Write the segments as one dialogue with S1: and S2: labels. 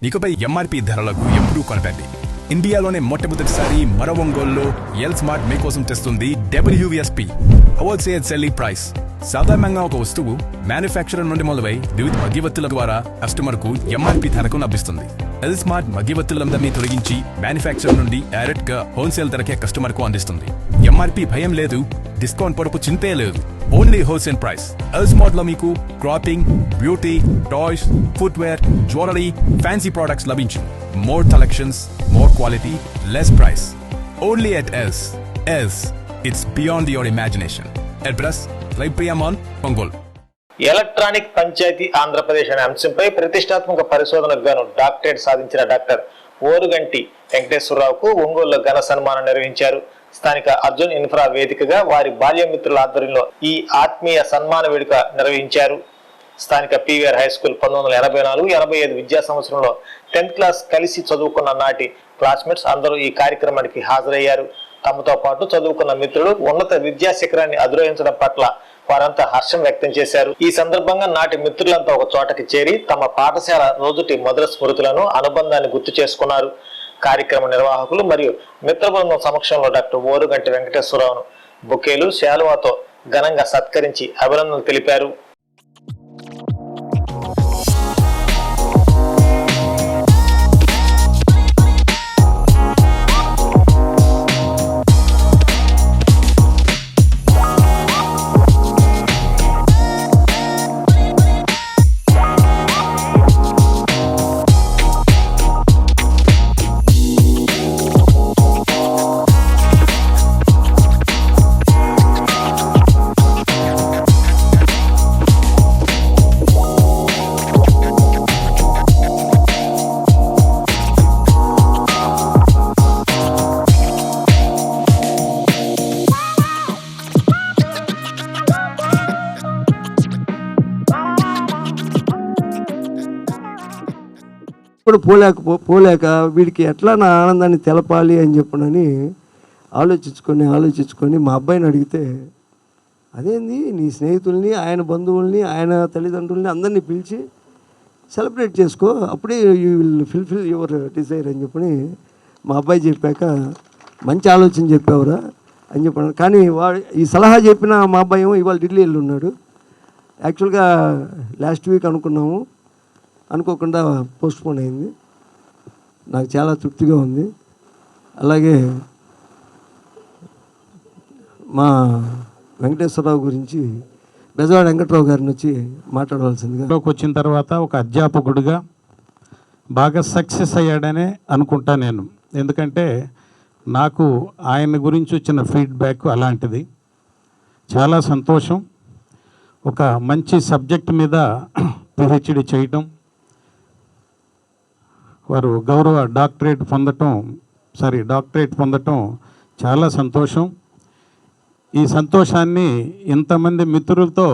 S1: ఇకపై ఎంఆర్పి ధరలకు ఎప్పుడూ కొనకండి. ఇండియాలోనే మొట్టమొదటిసారి మన ఒంగోలులో ఎల్ స్మార్ట్ మీకోసం తెస్తుంది WSP హోల్సేల్ సెల్లింగ్ ప్రైస్. సాధారణంగా ఒక వస్తువు మ్యానుఫ్యాక్చరర్ నుండి మొదలై వివిధ మధ్యవర్తుల ద్వారా కస్టమర్ కు ఎంఆర్పి ధరకు లభిస్తుంది. ఎల్ స్మార్ట్ మధ్యవర్తులందరినీ తొలగించి మ్యానుఫ్యాక్చరర్ నుండి డైరెక్ట్ గా హోల్సేల్ ధరకే కస్టమర్ కు అందిస్తుంది. ఎంఆర్పి భయం లేదు, డిస్కౌంట్ పొరపు చింతే లేదు. Only wholesale price. L smart లో మీకు clothing, beauty, toys, footwear, jewellery, fancy products లభించు. More collections, more quality, less price. Only at else. Else, it's beyond your imagination. Address లైప్రియామాన్, Ongole.
S2: Electronic panchayat Andhra Pradesh అనే అంశంపై ప్రతిష్టాత్మక పరిశోధనకు గాను డాక్టరేట్ సాధించిన డాక్టర్ ఓరుగంటి వెంకటేశ్వరరావుకు ఒంగోలులో ఘన సన్మానం నిర్వహించారు. స్థానిక అర్జున్ ఇన్ఫ్రా వేదికగా వారి బాల్యమిత్రుల ఆధ్వర్యంలో ఈ ఆత్మీయ సన్మాన వేడుక నిర్వహించారు. స్థానిక PVR హై స్కూల్ 1984-85 విద్యా సంవత్సరంలో 10th క్లాస్ కలిసి చదువుకున్న నాటి క్లాస్మేట్స్ అందరూ ఈ కార్యక్రమానికి హాజరయ్యారు. తమతో పాటు చదువుకున్న మిత్రులు ఉన్నత విద్యా శిఖరాన్ని అధిరోహించడం పట్ల వారంతా హర్షం వ్యక్తం చేశారు. ఈ సందర్భంగా నాటి మిత్రులంతా ఒక చోటకి చేరి తమ పాఠశాల రోజుటి మధుర స్మృతులను, అనుబంధాన్ని గుర్తు చేసుకున్నారు. కార్యక్రమ నిర్వాహకులు మరియు మిత్ర బృందం సమక్షంలో డాక్టర్ ఓరుగంటి వెంకటేశ్వరరావును బొకేలు, శాలువాతో ఘనంగా సత్కరించి అభినందనలు తెలిపారు.
S3: కూడా పోలేక వీడికి ఎట్లా నా ఆనందాన్ని తెలపాలి అని చెప్పనని ఆలోచించుకొని మా అబ్బాయిని అడిగితే, అదేంది నీ స్నేహితుల్ని, ఆయన బంధువుల్ని, ఆయన తల్లిదండ్రుల్ని అందరినీ పిలిచి సెలబ్రేట్ చేసుకో, అప్పుడే you will fulfil your desire అని చెప్పని మా అబ్బాయి చెప్పాక, మంచి ఆలోచన చెప్పావురా అని చెప్పాను. కానీ ఈ సలహా చెప్పిన మా అబ్బాయి ఏమో ఇవాళ ఢిల్లీ వెళ్ళి ఉన్నాడు. యాక్చువల్గా లాస్ట్ వీక్ అనుకున్నాము, అనుకోకుండా పోస్ట్పోన్ అయింది. నాకు చాలా తృప్తిగా ఉంది. అలాగే మా వెంకటేశ్వరరావు గురించి బెజవాడ వెంకటరావు గారిని వచ్చి మాట్లాడవలసిందిగా.
S4: వచ్చిన తర్వాత ఒక అధ్యాపకుడిగా బాగా సక్సెస్ అయ్యాడనే అనుకుంటా నేను. ఎందుకంటే నాకు ఆయన గురించి వచ్చిన ఫీడ్బ్యాక్ అలాంటిది. చాలా సంతోషం. ఒక మంచి సబ్జెక్ట్ మీద PhD చేయటం, వారు గౌరవ డాక్టరేట్ పొందటం చాలా సంతోషం. ఈ సంతోషాన్ని ఇంతమంది మిత్రులతో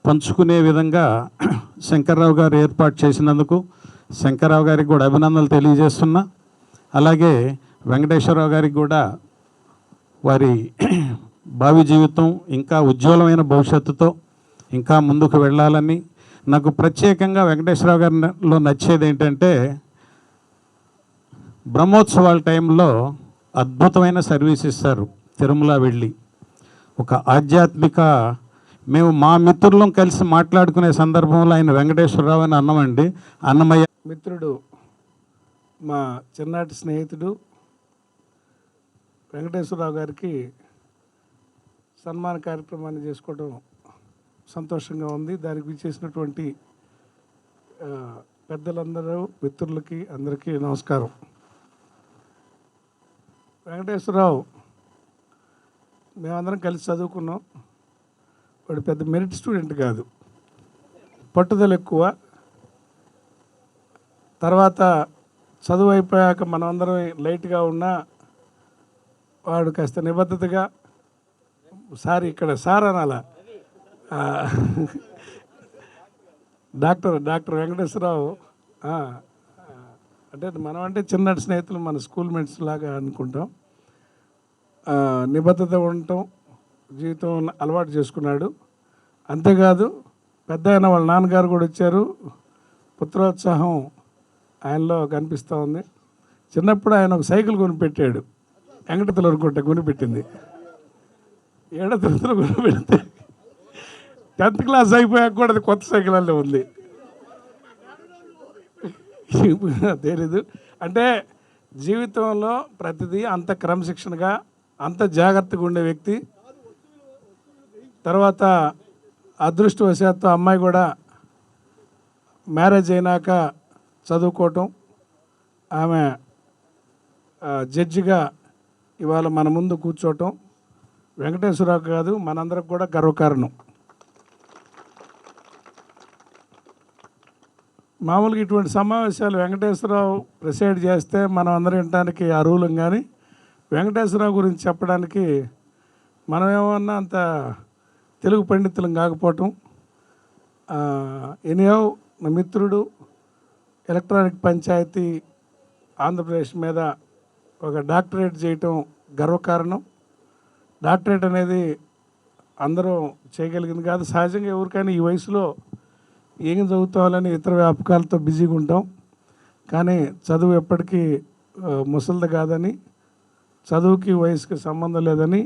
S4: పంచుకునే విధంగా శంకర్రావు గారు ఏర్పాటు చేసినందుకు శంకర్రావు గారికి కూడా అభినందనలు తెలియజేస్తున్నా. అలాగే వెంకటేశ్వరరావు గారికి కూడా వారి భావి జీవితం ఇంకా ఉజ్వలమైన భవిష్యత్తుతో ఇంకా ముందుకు వెళ్ళాలని. నాకు ప్రత్యేకంగా వెంకటేశ్వరరావు గారిలో నచ్చేది ఏంటంటే, బ్రహ్మోత్సవాల టైంలో అద్భుతమైన సర్వీస్ ఇస్తారు. తిరుమల వెళ్ళి ఒక ఆధ్యాత్మిక, మేము మా మిత్రులం కలిసి మాట్లాడుకునే సందర్భంలో ఆయన వెంకటేశ్వరరావు అని అన్నమండి. అన్నమయ్య
S5: మిత్రుడు, మా చిన్నటి స్నేహితుడు వెంకటేశ్వరరావు గారికి సన్మాన కార్యక్రమాన్ని చేసుకోవడం సంతోషంగా ఉంది. దానికి విచ్చేసినటువంటి పెద్దలందరూ, మిత్రులకి అందరికీ నమస్కారం. వెంకటేశ్వరరావు మేమందరం కలిసి చదువుకున్నాం. వాడు పెద్ద మెరిట్ స్టూడెంట్ కాదు, పట్టుదల ఎక్కువ. తర్వాత చదువు అయిపోయాక మనమందరం లైట్గా ఉన్నా వాడు కాస్త నిబద్ధతగా, ఇక్కడ సార్ అనాలా, డాక్టర్ వెంకటేశ్వరరావు అంటే మనం అంటే చిన్నటి స్నేహితులు, మన స్కూల్ మేట్స్ లాగా అనుకుంటాం. నిబద్ధత ఉండటం, జీవితం అలవాటు చేసుకున్నాడు. అంతేకాదు పెద్ద అయిన వాళ్ళ నాన్నగారు కూడా వచ్చారు. పుత్రోత్సాహం ఆయనలో కనిపిస్తూ ఉంది. చిన్నప్పుడు ఆయన ఒక సైకిల్ కొనిపెట్టాడు, వెంకటతలు అనుకుంటే కొనిపెట్టింది. 7వ తరగతిలో కొనిపెడితే 10th క్లాస్ అయిపోయాక కూడా అది కొత్త సైకిల్ అల్లే ఉంది. తెలీదు. అంటే జీవితంలో ప్రతిదీ అంత క్రమశిక్షణగా అంత జాగ్రత్తగా ఉండే వ్యక్తి. తర్వాత అదృష్టవశాత్తు అమ్మాయి కూడా మ్యారేజ్ అయినాక చదువుకోవటం, ఆమె జడ్జిగా ఇవాళ మన ముందు కూర్చోవటం వెంకటేశ్వరరావు కాదు, మనందరికి కూడా గర్వకారణం. మామూలుగా ఇటువంటి సమావేశాలు వెంకటేశ్వరరావు ప్రిసైడ్ చేస్తే మనం అందరం వినడానికి అర్హులం, కానీ వెంకటేశ్వరరావు గురించి చెప్పడానికి మనమేమన్నా అంత తెలుగు పండితులం కాకపోవటం. ఎనియో నా మిత్రుడు ఎలక్ట్రానిక్ పంచాయతీ ఆంధ్రప్రదేశ్ మీద ఒక డాక్టరేట్ చేయటం గర్వకారణం. డాక్టరేట్ అనేది అందరూ చేయగలిగింది కాదు. సహజంగా ఎవరికైనా ఈ వయసులో ఏం చదువుతావాలని ఇతర వ్యాపకాలతో బిజీగా ఉంటాం, కానీ చదువు ఎప్పటికీ ముసలిది కాదని, చదువుకి వయసుకి సంబంధం లేదని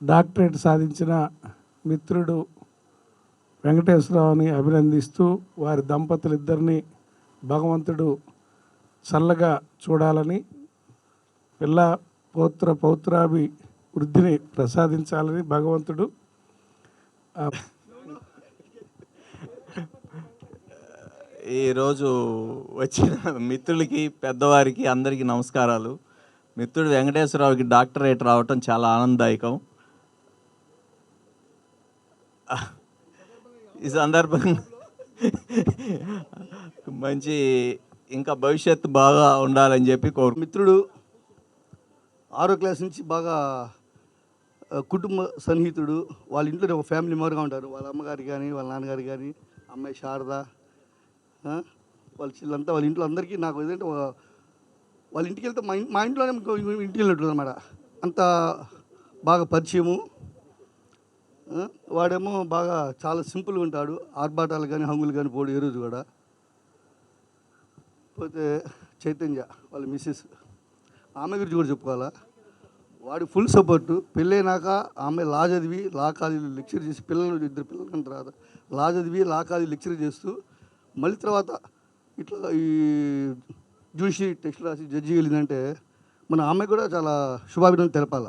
S5: డాక్టరేట్ సాధించిన మిత్రుడు వెంకటేశ్వరరావుని అభినందిస్తూ వారి దంపతులిద్దరినీ భగవంతుడు చల్లగా చూడాలని, పిల్ల పౌత్రాభి వృద్ధిని ప్రసాదించాలని భగవంతుడు.
S6: ఈరోజు వచ్చిన మిత్రులకి, పెద్దవారికి అందరికీ నమస్కారాలు. మిత్రుడు వెంకటేశ్వరరావుకి డాక్టరేట్ రావటం చాలా ఆనందదాయకం. ఈ సందర్భంగా మంచి ఇంకా భవిష్యత్తు బాగా ఉండాలని చెప్పి
S7: మిత్రుడు 6వ క్లాస్ నుంచి బాగా కుటుంబ సన్నిహితుడు. వాళ్ళ ఇంట్లో ఒక ఫ్యామిలీ మెంబర్గా ఉంటారు. వాళ్ళ అమ్మగారు కానీ, వాళ్ళ నాన్నగారు కానీ, అమ్మాయి శారద, వాళ్ళ చిల్లంతా వాళ్ళ ఇంట్లో అందరికీ నాకు ఏదంటే వాళ్ళ ఇంటికి వెళ్తే మా ఇంట్లోనే ఇంటికి వెళ్ళినట్టు అనమాట. అంత బాగా పరిచయము. వాడేమో బాగా చాలా సింపుల్గా ఉంటాడు. ఆర్భాటాలు కానీ హంగులు కానీ పోడు ఏ రోజు కూడా. పోతే చైతన్య వాళ్ళ మిస్సెస్, ఆమె గురించి కూడా చెప్పుకోవాలా. వాడి ఫుల్ సపోర్టు. పెళ్ళైనాక ఆమె లా చదివి లా కాలేజీలో లెక్చర్ చేసి, 2 పిల్లల కంటే తర్వాత లా చదివి లా కాలేజీ లెక్చర్ చేస్తూ మళ్ళీ తర్వాత ఇట్లా ఈ జ్యుడిషియరీ టెస్ట్ రాసి జడ్జి వెళ్ళిందంటే మన ఆమె కూడా చాలా శుభాభినందనలు తెలపాల.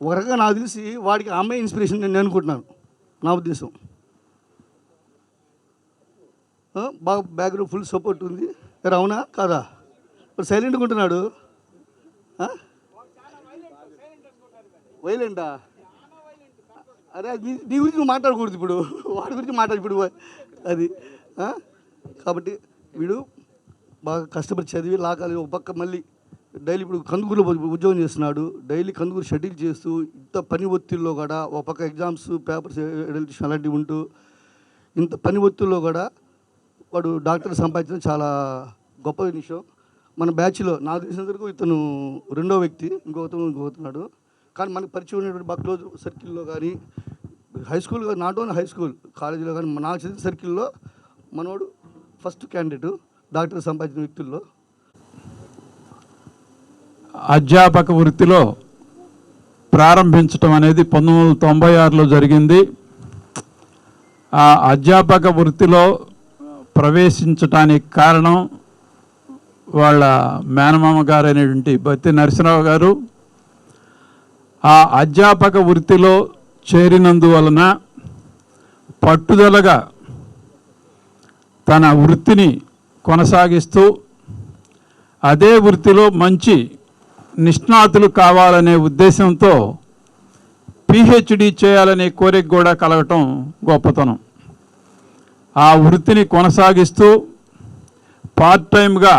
S7: ఒక రకంగా నాకు తెలిసి వాడికి ఆమె ఇన్స్పిరేషన్ నేను అనుకుంటున్నాను, నా ఉద్దేశం. బాగా బ్యాక్గ్రౌండ్ ఫుల్ సపోర్ట్ ఉంది. అవునా కాదా? ఇప్పుడు సైలెంట్గా ఉంటున్నాడు. వైలెంటా? అరే నీ గురించి నువ్వు మాట్లాడకూడదు ఇప్పుడు, వాడి గురించి మాట్లాడు ఇప్పుడు అది. కాబట్టి వీడు బాగా కష్టపడి చదివి లాగాలి. ఒక పక్క మళ్ళీ డైలీ ఇప్పుడు కందుకూరులో ఉద్యోగం చేస్తున్నాడు. డైలీ కందుకూరు షటిల్ చేస్తూ ఇంత పని ఒత్తిడిలో కూడా, ఒక పక్క ఎగ్జామ్స్ పేపర్స్ ఎడిషన్ అలాంటివి ఉంటూ ఇంత పని ఒత్తిడిలో కూడా వాడు డాక్టర్ సంపాదించడం చాలా గొప్ప విషయం. మన బ్యాచ్లో నాకు తెలిసినంత వరకు ఇతను 2వ వ్యక్తి, ఇంకొకతున్నాడు. కానీ మనకు పరిచయం ఉన్నటువంటి బాగా క్లోజ్ సర్కిల్లో కానీ, హై స్కూల్ కానీ, నాట్ ఓన్లీ హై స్కూల్, కాలేజీలో కానీ నాకు చదివిన సర్కిల్లో మనోడు ఫస్ట్ క్యాండిడేటు డాక్టర్ సంపాదించిన వ్యక్తుల్లో.
S4: అధ్యాపక వృత్తిలో ప్రారంభించటం అనేది 1996లో జరిగింది. ఆ అధ్యాపక వృత్తిలో ప్రవేశించటానికి కారణం వాళ్ళ మేనమామ గారు అయినటువంటి బత్తి నరసింహరావు గారు. ఆ అధ్యాపక వృత్తిలో చేరినందువలన పట్టుదలగా తన వృత్తిని కొనసాగిస్తూ అదే వృత్తిలో మంచి నిష్ణాతులు కావాలనే ఉద్దేశంతో పిహెచ్డి చేయాలనే కోరిక కూడా కలగటం గొప్పతనం. ఆ వృత్తిని కొనసాగిస్తూ పార్ట్ టైమ్గా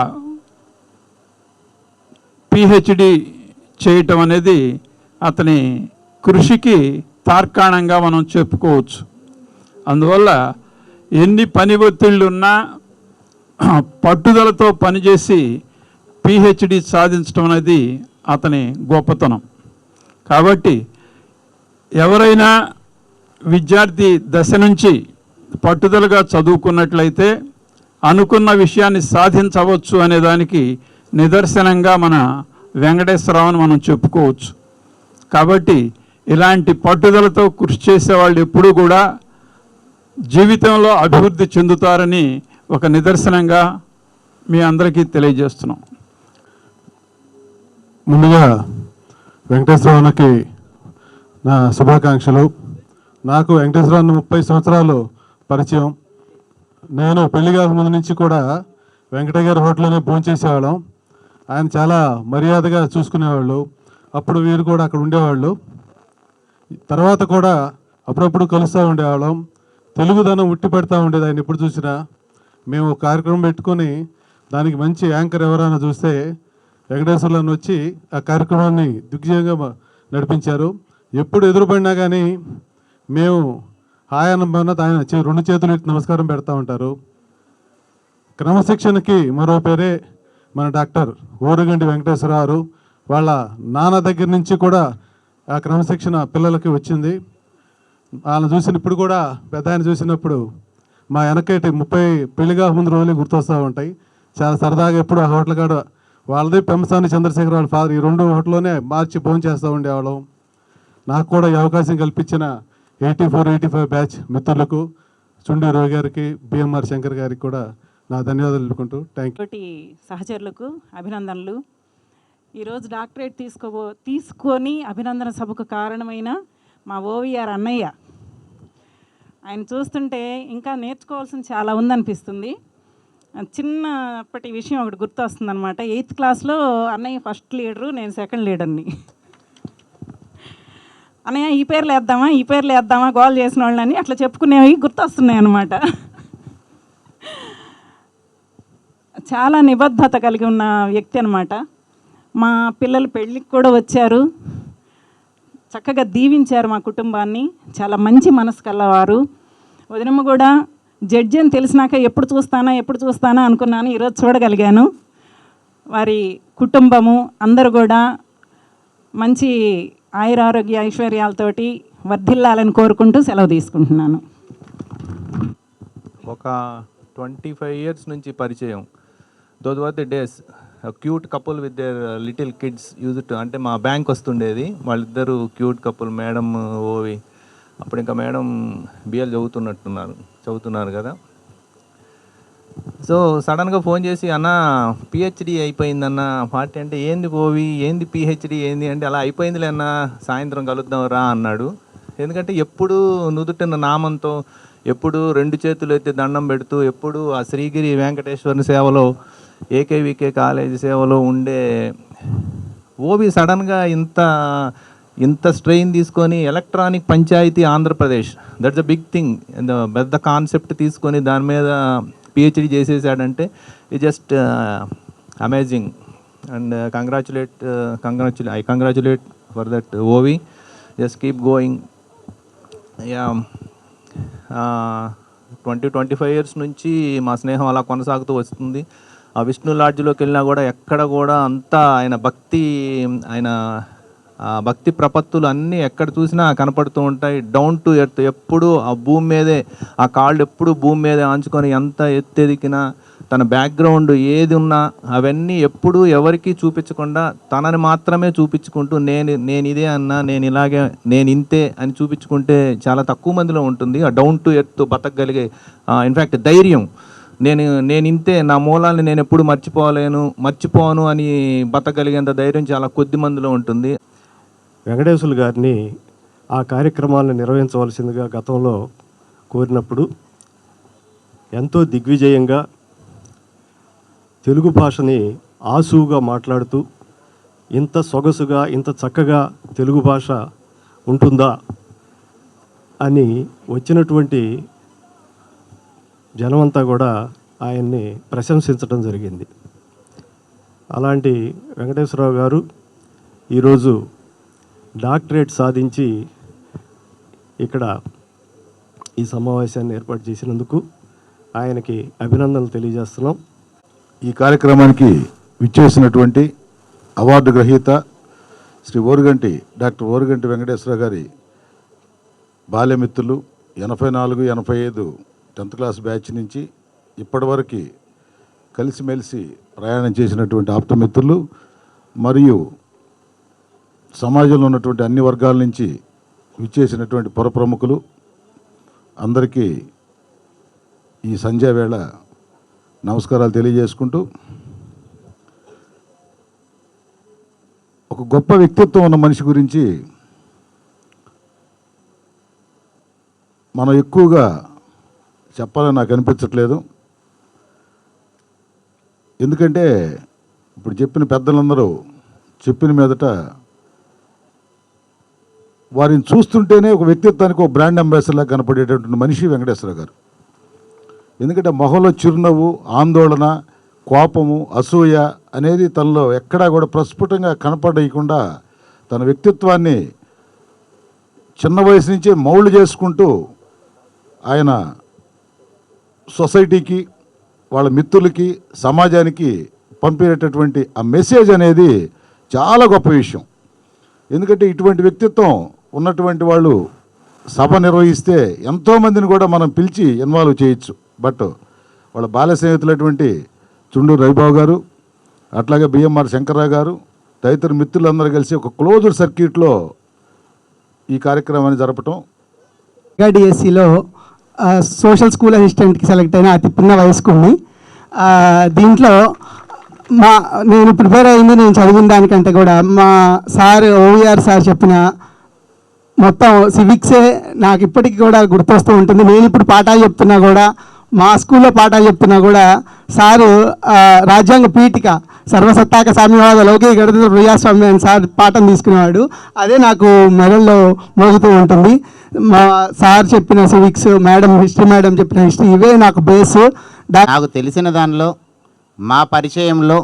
S4: పిహెచ్డి చేయటం అనేది అతని కృషికి తార్కాణంగా మనం చెప్పుకోవచ్చు. అందువల్ల ఎన్ని పని ఒత్తిళ్ళున్నా పట్టుదలతో పనిచేసి పిహెచ్డి సాధించడం అనేది అతని గొప్పతనం. కాబట్టి ఎవరైనా విద్యార్థి దశ నుంచి పట్టుదలగా చదువుకున్నట్లయితే
S5: అనుకున్న విషయాన్ని సాధించవచ్చు అనే దానికి నిదర్శనంగా మన వెంకటేశ్వరరావుని మనం చెప్పుకోవచ్చు. కాబట్టి ఇలాంటి పట్టుదలతో కృషి చేసేవాళ్ళు ఎప్పుడూ కూడా జీవితంలో అభివృద్ధి చెందుతారని ఒక నిదర్శనంగా మీ అందరికీ తెలియజేస్తున్నాం.
S8: ముందుగా వెంకటేశ్వరరావుకి నా శుభాకాంక్షలు. నాకు వెంకటేశ్వరరావు 30 సంవత్సరాలు పరిచయం. నేను పెళ్లి కాక ముందు నుంచి కూడా వెంకటయ్య గారి హోటల్లోనే భోంచేసేవాళ్ళం. ఆయన చాలా మర్యాదగా చూసుకునేవాళ్ళు. అప్పుడు వీరు కూడా అక్కడ ఉండేవాళ్ళు. తర్వాత కూడా అప్పుడప్పుడు కలుస్తూ ఉండేవాళ్ళం. తెలుగుదనం ఉట్టి పెడతా ఉండేది ఆయన ఎప్పుడు చూసినా. మేము ఒక కార్యక్రమం పెట్టుకొని దానికి మంచి యాంకర్ ఎవరైనా చూస్తే వెంకటేశ్వరరావు వచ్చి ఆ కార్యక్రమాన్ని దిగ్విజయంగా నడిపించారు. ఎప్పుడు ఎదురుపడినా కానీ మేము హాయ్ అన్నమన్నది ఆయన 2 చేతులు ఎత్తి నమస్కారం పెడతా ఉంటారు. క్రమశిక్షణకి మరో పేరే మన డాక్టర్ ఓరుగంటి వెంకటేశ్వరరావు. వాళ్ళ నాన్న దగ్గర నుంచి కూడా ఆ క్రమశిక్షణ పిల్లలకి వచ్చింది. వాళ్ళని చూసినప్పుడు కూడా పెద్ద ఆయన చూసినప్పుడు మా వెనకటి 30 పెళ్లిగా ముందు రోజులే గుర్తొస్తూ ఉంటాయి. చాలా సరదాగా ఎప్పుడు ఆ హోటల్ కాడ వాళ్ళది పెంసాని చంద్రశేఖర్ వాళ్ళ ఫాదర్, ఈ 2 హోటల్లోనే మార్చి భోజనం చేస్తూ ఉండేవాళ్ళం. నాకు కూడా ఈ అవకాశం కల్పించిన 84-85 బ్యాచ్ మిత్రులకు, చుండి రోగి గారికి, బిఎంఆర్ శంకర్ గారికి కూడా నా ధన్యవాదాలు తెలుపుకుంటూ థ్యాంక్ యూ.
S9: సహచరులకు అభినందనలు. ఈరోజు డాక్టరేట్ తీసుకొని అభినందన సభకు కారణమైన మా ఓవిఆర్ అన్నయ్య. ఆయన చూస్తుంటే ఇంకా నేర్చుకోవాల్సిన చాలా ఉందనిపిస్తుంది. చిన్నప్పటి విషయం ఒకటి గుర్తొస్తుంది అనమాట. 8th క్లాస్లో అన్నయ్య ఫస్ట్ లీడరు, నేను సెకండ్ లీడర్ని. అన్నయ్య ఈ పేర్లు వేద్దామా గోల్ చేసిన వాళ్ళని అట్లా చెప్పుకునేవి గుర్తొస్తున్నాయి అన్నమాట. చాలా నిబద్ధత కలిగి ఉన్న వ్యక్తి అనమాట. మా పిల్లలు పెళ్ళికి కూడా వచ్చారు, చక్కగా దీవించారు మా కుటుంబాన్ని. చాలా మంచి మనసు కలవారు. వదినమ్మ కూడా జడ్జి అని తెలిసినాక ఎప్పుడు చూస్తానా అనుకున్నాను. ఈరోజు చూడగలిగాను. వారి కుటుంబము అందరూ కూడా మంచి ఆయురారోగ్య ఐశ్వర్యాలతోటి వర్ధిల్లాలని కోరుకుంటూ సెలవు తీసుకుంటున్నాను.
S6: ఒక 25 years నుంచి పరిచయం. Those were the days cute couple with their little kids use to, అంటే మా బ్యాంక్ వస్తుండేది, వాళ్ళిద్దరు క్యూట్ కపుల్, మేడం ఓవి. అప్పుడు ఇంకా మేడం బిఎల్ చదువుతున్నారు కదా. సో సడన్గా ఫోన్ చేసి, అన్న పిహెచ్డి అయిపోయిందన్న. పార్టీ అంటే ఏంది ఓవి, ఏంది పిహెచ్డి ఏంది అంటే, అలా అయిపోయిందిలే అన్న, సాయంత్రం కలుద్దాం రా అన్నాడు. ఎందుకంటే ఎప్పుడు నుదుటిన నామంతో, ఎప్పుడు 2 చేతులు ఎత్తి దండం పెడుతూ, ఎప్పుడు ఆ శ్రీగిరి వెంకటేశ్వరుని సేవలో, ఏకేవికే కాలేజీ సేవలో ఉండే ఓవి సడన్గా ఇంత స్ట్రెయిన్ తీసుకొని electronic panchayat Andhra Pradesh, that's a big thing, పెద్ద కాన్సెప్ట్ తీసుకొని దాని మీద PhD చేసేసాడంటే it just amazing. And I congratulate for that ఓవి. Just keep going. 20-25 years నుంచి మా స్నేహం అలా కొనసాగుతూ వస్తుంది. ఆ విష్ణు లాడ్జ్లోకి వెళ్ళినా కూడా ఎక్కడ కూడా అంతా ఆయన భక్తి ప్రపత్తులు అన్నీ ఎక్కడ చూసినా కనపడుతూ ఉంటాయి. డౌన్ టు ఎర్త్, ఎప్పుడు ఆ భూమి మీదే, ఆ కాళ్ళు ఎప్పుడు భూమి మీదే ఆంచుకొని ఎంత ఎత్తెదికినా, తన బ్యాక్గ్రౌండ్ ఏది ఉన్నా అవన్నీ ఎప్పుడూ ఎవరికీ చూపించకుండా తనని మాత్రమే చూపించుకుంటూ, నేను ఇదే అన్నా, నేను ఇంతే అని చూపించుకుంటే చాలా తక్కువ మందిలో ఉంటుంది ఆ డౌన్ టు ఎర్త్ బతకగలిగే ఇన్ఫ్యాక్ట్ ధైర్యం. నేను ఇంతే, నా మూలాన్ని నేను ఎప్పుడు మర్చిపోను అని బతకగలిగేంత ధైర్యం చాలా కొద్ది మందిలో ఉంటుంది.
S3: వెంకటేశ్వర గారిని ఆ కార్యక్రమాలను నిర్వహించవలసిందిగా గతంలో కోరినప్పుడు ఎంతో దిగ్విజయంగా తెలుగు భాషని ఆసువుగా మాట్లాడుతూ, ఇంత సొగసుగా ఇంత చక్కగా తెలుగు భాష ఉంటుందా అని వచ్చినటువంటి జనమంతా కూడా ఆయన్ని ప్రశంసించడం జరిగింది. అలాంటి వెంకటేశ్వరరావు గారు ఈరోజు డాక్టరేట్ సాధించి ఇక్కడ ఈ సమావేశాన్ని ఏర్పాటు చేసినందుకు ఆయనకి అభినందనలు తెలియజేస్తున్నాం.
S10: ఈ కార్యక్రమానికి విచ్చేసినటువంటి అవార్డు గ్రహీత శ్రీ డాక్టర్ ఓరుగంటి వెంకటేశ్వరరావు గారి బాల్యమిత్రులు 84-85 10th క్లాస్ బ్యాచ్ నుంచి ఇప్పటివరకు కలిసిమెలిసి ప్రయాణం చేసినటువంటి ఆప్తమిత్రులు మరియు సమాజంలో ఉన్నటువంటి అన్ని వర్గాల నుంచి విచ్చేసినటువంటి పుర ప్రముఖులు అందరికీ ఈ సంధ్యా వేళ నమస్కారాలు తెలియజేసుకుంటూ, ఒక గొప్ప వ్యక్తిత్వం ఉన్న మనిషి గురించి మనం ఎక్కువగా చెప్పాలని నాకు అనిపించట్లేదు. ఎందుకంటే ఇప్పుడు చెప్పిన పెద్దలందరూ చెప్పిన మీదట వారిని చూస్తుంటేనే ఒక వ్యక్తిత్వానికి ఒక బ్రాండ్ అంబాసిడర్లా కనపడేటటువంటి మనిషి వెంకటేశ్వర గారు. ఎందుకంటే మొహంలో చిరునవ్వు, ఆందోళన, కోపము, అసూయ అనేది తనలో ఎక్కడా కూడా ప్రస్ఫుటంగా కనపడకుండా తన వ్యక్తిత్వాన్ని చిన్న వయసు నుంచే మౌల్డ్ చేసుకుంటూ ఆయన సొసైటీకి, వాళ్ళ మిత్రులకి, సమాజానికి పంపేటటువంటి ఆ మెసేజ్ అనేది చాలా గొప్ప విషయం. ఎందుకంటే ఇటువంటి వ్యక్తిత్వం ఉన్నటువంటి వాళ్ళు సభ నిర్వహిస్తే ఎంతోమందిని కూడా మనం పిలిచి ఇన్వాల్వ్ చేయొచ్చు. బట్ వాళ్ళ బాల్య స్నేహితులటువంటి చుండూరు రవిబాబు గారు, అట్లాగే బిఎంఆర్ శంకర్రావు గారు, తదితర మిత్రులందరూ కలిసి ఒక క్లోజ్డ్ సర్క్యూట్లో ఈ కార్యక్రమాన్ని జరపటం.
S11: డిఎస్సిలో సోషల్ స్కూల్ అసిస్టెంట్కి సెలెక్ట్ అయిన అతి పిన్న వయస్కుని. దీంట్లో నేను ప్రిపేర్ అయింది, నేను చదివిన దానికంటే కూడా మా సార్ ఓవిఆర్ సార్ చెప్పిన మొత్తం సివిక్సే నాకు ఇప్పటికీ కూడా గుర్తొస్తూ ఉంటుంది. నేను ఇప్పుడు పాఠాలు చెప్తున్నా కూడా, మా స్కూల్లో పాఠాలు చెప్తున్నా కూడా సారు రాజ్యాంగ పీఠిక సర్వసత్తాక సామ్యవాద లౌకిక గణతంత్ర ప్రజాస్వామ్యం అని సార్ పాఠం తీసుకునేవాడు. అదే నాకు మెడల్లో మోగుతూ ఉంటుంది. మా సార్ చెప్పిన సివిక్స్, మేడం హిస్టరీ మేడం చెప్పిన హిస్టరీ, ఇవే నాకు బేస్.
S12: నాకు తెలిసిన దానిలో మా పరిచయంలో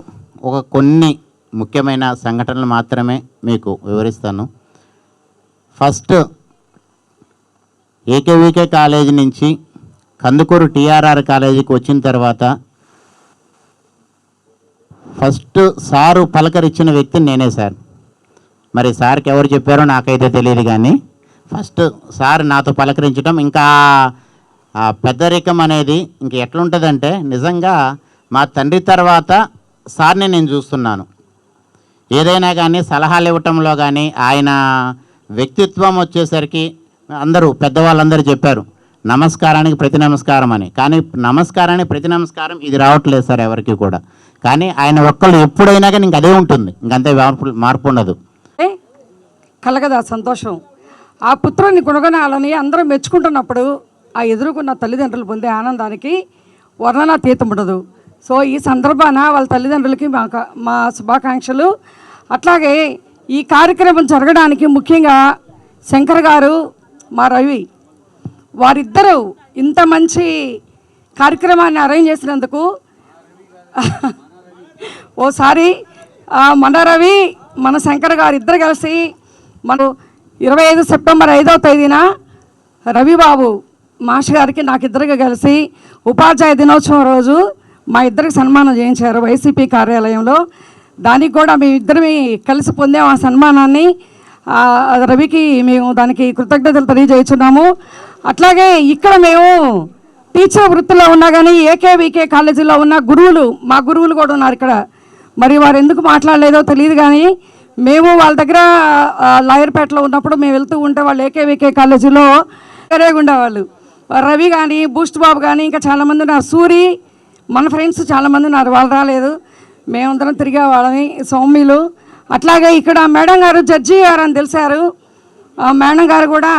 S12: ఒక కొన్ని ముఖ్యమైన సంఘటనలు మాత్రమే మీకు వివరిస్తాను. ఫస్ట్, ఏకేవికే కాలేజీ నుంచి కందుకూరు టీఆర్ఆర్ కాలేజీకి వచ్చిన తర్వాత ఫస్ట్ సారు పలకరించిన వ్యక్తి నేనే సార్. మరి సార్కి ఎవరు చెప్పారో నాకైతే తెలియదు, కానీ ఫస్ట్ సార్ నాతో పలకరించడం, ఇంకా ఆ పెద్దరికం అనేది ఇంక ఎట్లుంటుందంటే, నిజంగా మా తండ్రి తర్వాత సార్ని నేను చూస్తున్నాను. ఏదైనా కానీ సలహాలు ఇవ్వటంలో కానీ ఆయన వ్యక్తిత్వం వచ్చేసరికి అందరూ పెద్దవాళ్ళందరూ చెప్పారు నమస్కారానికి ప్రతి నమస్కారం అని. కానీ నమస్కారానికి ప్రతి నమస్కారం ఇది రావట్లేదు సార్ ఎవరికి కూడా. కానీ ఆయన ఒక్కళ్ళు ఎప్పుడైనా కానీ ఇంక అదే ఉంటుంది, ఇంకంతే మార్పు ఉండదు.
S13: కలగదా సంతోషం. ఆ పుత్రుని గుణగణాలని అందరూ మెచ్చుకుంటున్నప్పుడు ఆ ఎదుర్కొన్న తల్లిదండ్రులు పొందే ఆనందానికి వర్ణనాతీతం ఉండదు. సో ఈ సందర్భాన వాళ్ళ తల్లిదండ్రులకి మా శుభాకాంక్షలు. అట్లాగే ఈ కార్యక్రమం జరగడానికి ముఖ్యంగా శంకర్ గారు, మా రవి, వారిద్దరూ ఇంత మంచి కార్యక్రమాన్ని అరేంజ్ చేసినందుకు ఓసారి మన రవి, మన శంకర్ గారు ఇద్దరు కలిసి మనం 25 సెప్టెంబర్ 5వ తేదీన రవిబాబు మాష గారికి నాకు ఇద్దరికి కలిసి ఉపాధ్యాయ దినోత్సవం రోజు మా ఇద్దరికి సన్మానం చేయించారు వైసీపీ కార్యాలయంలో. దానికి కూడా మేమిద్దరిని కలిసి పొందాము ఆ సన్మానాన్ని. రవికి మేము దానికి కృతజ్ఞతలు తెలియజేస్తున్నాము. అట్లాగే ఇక్కడ మేము టీచర్ వృత్తిలో ఉన్నా కానీ ఏకేవికే కాలేజీలో ఉన్న గురువులు, మా గురువులు కూడా ఉన్నారు ఇక్కడ. మరి వారు ఎందుకు మాట్లాడలేదో తెలియదు, కానీ మేము వాళ్ళ దగ్గర లాయర్పేటలో ఉన్నప్పుడు మేము వెళ్తూ ఉంటే వాళ్ళు ఏకేవికే కాలేజీలో వేరేగా ఉండేవాళ్ళు. రవి కానీ, బూస్ట్ బాబు కానీ, ఇంకా చాలామంది ఉన్నారు. సూరి, మన ఫ్రెండ్స్ చాలామంది ఉన్నారు, వాళ్ళు రాలేదు. మేమందరం తిరిగే వాళ్ళని, సౌమ్యులు. అట్లాగే ఇక్కడ మేడం గారు, జడ్జి గారు అని తెలిసారు. మేడం గారు కూడా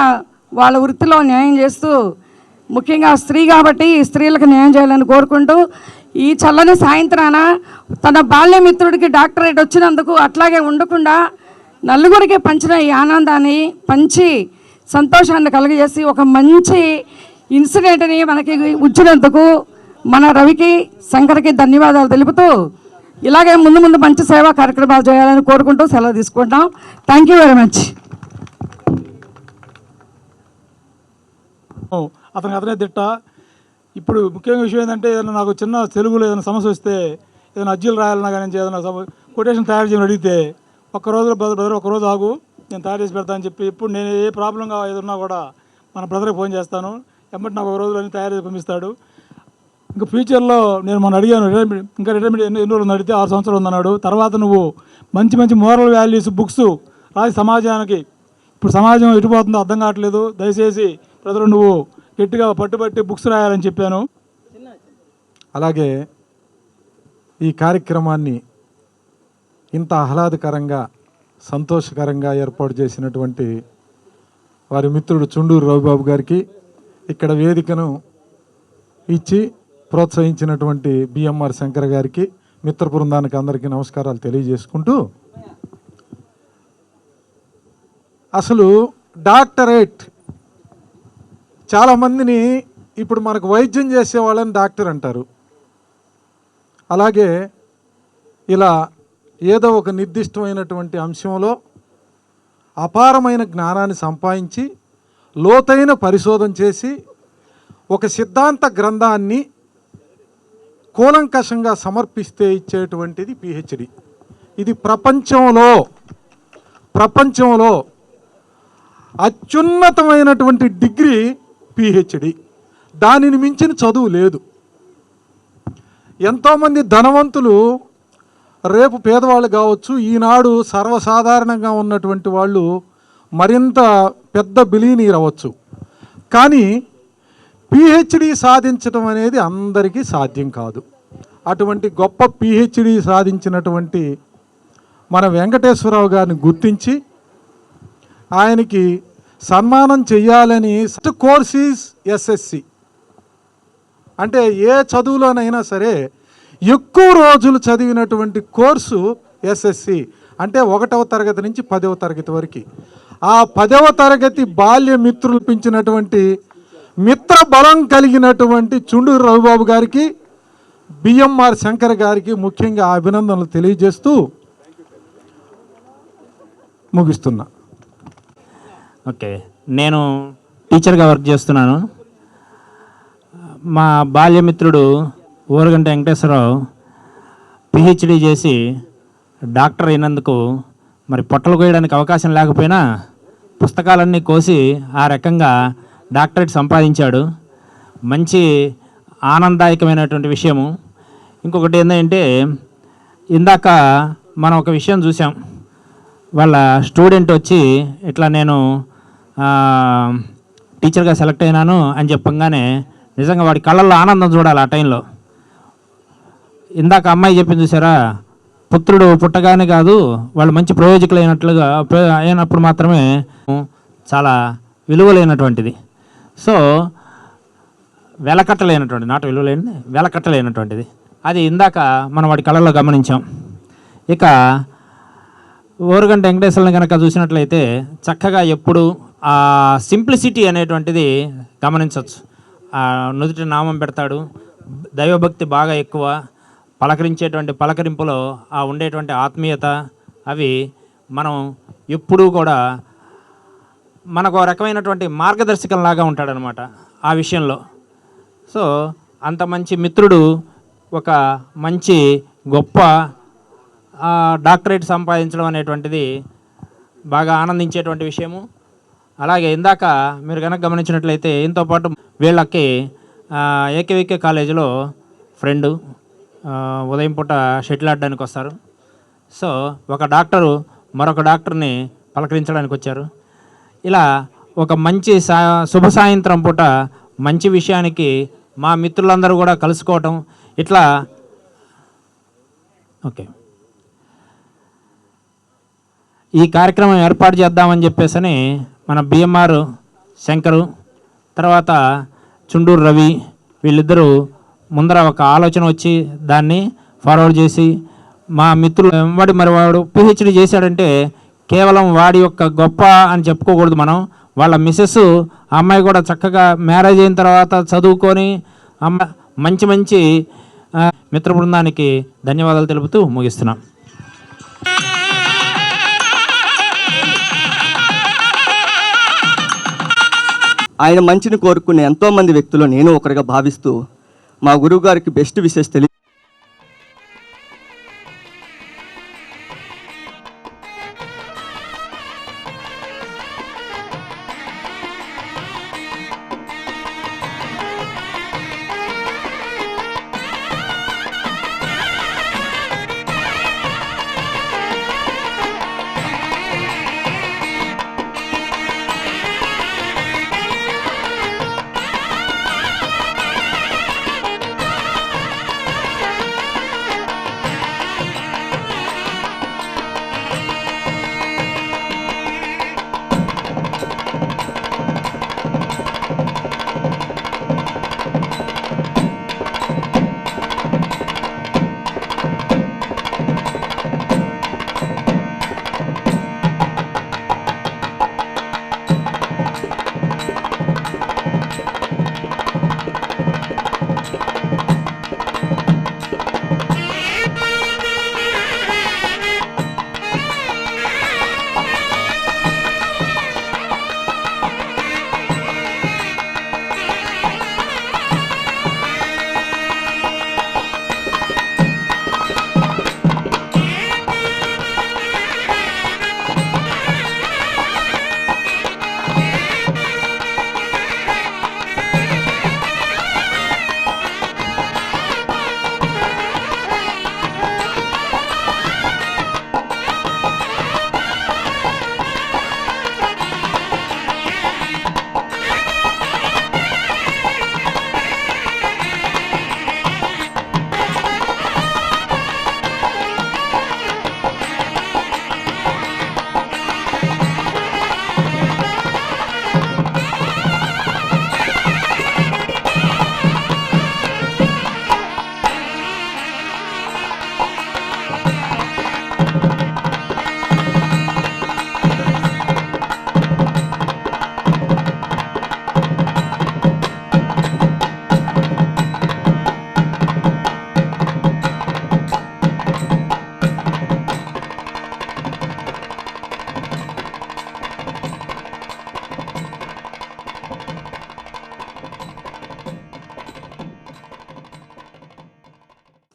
S13: వాళ్ళ వృత్తిలో న్యాయం చేస్తూ, ముఖ్యంగా స్త్రీ కాబట్టి స్త్రీలకు న్యాయం చేయాలని కోరుకుంటూ, ఈ చల్లని సాయంత్రాన తన బాల్యమిత్రుడికి డాక్టరేట్ వచ్చినందుకు అట్లాగే ఉండకుండా నలుగురికి పంచిన ఈ ఆనందాన్ని పంచి సంతోషాన్ని కలుగజేసి ఒక మంచి ఇన్సిడెంట్ని మనకి ఉంచినందుకు మన రవికి, శంకర్కి ధన్యవాదాలు తెలుపుతూ, ఇలాగే ముందు ముందు మంచి సేవా కార్యక్రమాలు చేయాలని కోరుకుంటూ సెలవు తీసుకుంటాం. Thank you very much.
S5: అతనే తిట్ట. ఇప్పుడు ముఖ్యంగా విషయం ఏంటంటే, ఏదైనా నాకు చిన్న తెలుగులో ఏదైనా సమస్య వస్తే, ఏదైనా అర్జీలు రాయాలన్నా కానీ ఏదైనా కొటేషన్ తయారు చేయని అడిగితే, ఒక్కరోజు బ్రదర్ ఒక్కరోజు ఆగు, నేను తయారు చేసి పెడతానని చెప్పి, ఇప్పుడు నేను ఏ ప్రాబ్లంగా ఏదన్నా కూడా మన బ్రదర్కి ఫోన్ చేస్తాను, ఎమ్మటి నాకు ఒక రోజులో అన్నీ తయారు చేసి పంపిస్తాడు. ఇంకా ఫ్యూచర్లో నేను మొన్న అడిగాను రిటైర్మెంట్ ఎన్ని రోజులు అడిగితే 6 సంవత్సరాలు ఉందన్నాడు. తర్వాత నువ్వు మంచి మంచి మోరల్ వాల్యూస్ బుక్స్ రాసి సమాజానికి, ఇప్పుడు సమాజం ఎటుపోతుందో అర్థం కావట్లేదు, దయచేసి ప్రజలు నువ్వు గట్టిగా పట్టుబట్టి బుక్స్ రాయాలని చెప్పాను.
S8: అలాగే ఈ కార్యక్రమాన్ని ఇంత ఆహ్లాదకరంగా సంతోషకరంగా ఏర్పాటు చేసినటువంటి వారి మిత్రుడు చుండూరు రవిబాబు గారికి, ఇక్కడ వేదికను ఇచ్చి ప్రోత్సహించినటువంటి బిఎంఆర్ శంకర్ గారికి, మిత్ర బృందానికి అందరికీ నమస్కారాలు తెలియజేసుకుంటూ, అసలు డాక్టరేట్ చాలామందిని ఇప్పుడు మనకు వైద్యం చేసే వాళ్ళని డాక్టర్ అంటారు. అలాగే ఇలా ఏదో ఒక నిర్దిష్టమైనటువంటి అంశంలో అపారమైన జ్ఞానాన్ని సంపాదించి లోతైన పరిశోధన చేసి ఒక సిద్ధాంత గ్రంథాన్ని కూలంకషంగా సమర్పిస్తే ఇచ్చేటువంటిది పిహెచ్డి. ఇది ప్రపంచంలో అత్యున్నతమైనటువంటి డిగ్రీ పిహెచ్డి. దానిని మించిన చదువు లేదు. ఎంతోమంది ధనవంతులు రేపు పేదవాళ్ళు కావచ్చు, ఈనాడు సర్వసాధారణంగా ఉన్నటువంటి వాళ్ళు మరింత పెద్ద బిలీనీర్ అవ్వచ్చు. కానీ పిహెచ్డి సాధించడం అనేది అందరికీ సాధ్యం కాదు. అటువంటి గొప్ప పిహెచ్డి సాధించినటువంటి మన వెంకటేశ్వరరావు గారిని గుర్తించి ఆయనకి సన్మానం చేయాలని. కోర్స్ ఈజ్ ఎస్ఎస్సి, అంటే ఏ చదువులోనైనా సరే ఎక్కువ రోజులు చదివినటువంటి కోర్సు ఎస్ఎస్సి, అంటే 1వ తరగతి నుంచి 10వ తరగతి వరకు. ఆ 10వ తరగతి బాల్య మిత్రులు పెంచినటువంటి మిత్ర బలం కలిగినటువంటి చుండూరు రవిబాబు గారికి, బిఎంఆర్ శంకర్ గారికి ముఖ్యంగా అభినందనలు తెలియజేస్తూ ముగిస్తున్నా.
S14: ఓకే, నేను టీచర్గా వర్క్ చేస్తున్నాను. మా బాల్యమిత్రుడు ఓరుగంటి వెంకటేశ్వరరావు పిహెచ్డి చేసి డాక్టర్ అయినందుకు మరి పొట్టలు కోయడానికి అవకాశం లేకపోయినా పుస్తకాలన్నీ కోసి ఆ రకంగా డాక్టరేట్ సంపాదించాడు. మంచి ఆనందదాయకమైనటువంటి విషయము. ఇంకొకటి ఏంటంటే, ఇందాక మనం ఒక విషయం చూసాం. వాళ్ళ స్టూడెంట్ వచ్చి ఇట్లా నేను టీచర్గా సెలెక్ట్ అయినాను అని చెప్పంగానే నిజంగా వాడి కళ్ళల్లో ఆనందం చూడాలి ఆ టైంలో. ఇందాక అమ్మాయి చెప్పింది చూసారా, పుత్రుడు పుట్టగానే కాదు, వాళ్ళు మంచి ప్రయోజకులు అయినప్పుడు మాత్రమే చాలా విలువలైనటువంటిది. So వెలకట్టలేనటువంటిది, not విలువలేనిది, వెలకట్టలేనటువంటిది. అది ఇందాక మనం వాడి కళ్ళల్లో గమనించాం. ఇక ఓరుగంటి వెంకటేశ్వరుని కనుక చూసినట్లయితే చక్కగా ఎప్పుడు ఆ సింప్లిసిటీ అనేటువంటిది గమనించవచ్చు. నుదుటి నామం పెడతాడు, దైవభక్తి బాగా ఎక్కువ, పలకరించేటువంటి పలకరింపులో ఆ ఉండేటువంటి ఆత్మీయత, అవి మనం ఎప్పుడూ కూడా మనకు ఒక రకమైనటువంటి మార్గదర్శకంలాగా ఉంటాడనమాట ఆ విషయంలో. సో అంత మంచి మిత్రుడు ఒక మంచి గొప్ప డాక్టరేట్ సంపాదించడం అనేటువంటిది బాగా ఆనందించేటువంటి విషయము. అలాగే ఇందాక మీరు కనుక గమనించినట్లయితే ఇంతో పాటు వీళ్ళకి ఏకవికే కాలేజీలో ఫ్రెండు ఉదయం పూట షటిల్ ఆడడానికి వస్తారు. సో ఒక డాక్టరు మరొక డాక్టర్ని పలకరించడానికి వచ్చారు. ఇలా ఒక మంచి శుభ సాయంత్రం పూట మంచి విషయానికి మా మిత్రులందరూ కూడా కలుసుకోవటం, ఇట్లా ఓకే ఈ కార్యక్రమం ఏర్పాటు చేద్దామని చెప్పేసి మన బిఎంఆర్ శంకరు తర్వాత చుండూరు రవి వీళ్ళిద్దరూ ముందర ఒక ఆలోచన వచ్చి దాన్ని ఫార్వర్డ్ చేసి మా మిత్రులు మరి వాడు పిహెచ్డి చేశాడంటే కేవలం వాడి యొక్క గొప్ప అని చెప్పుకోకూడదు మనం. వాళ్ళ మిస్సెస్ అమ్మాయి కూడా చక్కగా మ్యారేజ్ అయిన తర్వాత చదువుకొని మంచి మంచి మిత్ర బృందానికి ధన్యవాదాలు తెలుపుతూ ముగిస్తున్నాం.
S15: ఆయన మంచిని కోరుకునే ఎంతోమంది వ్యక్తులు నేను ఒకరిగా భావిస్తూ మా గురువు గారికి బెస్ట్ విషెస్ తెలియ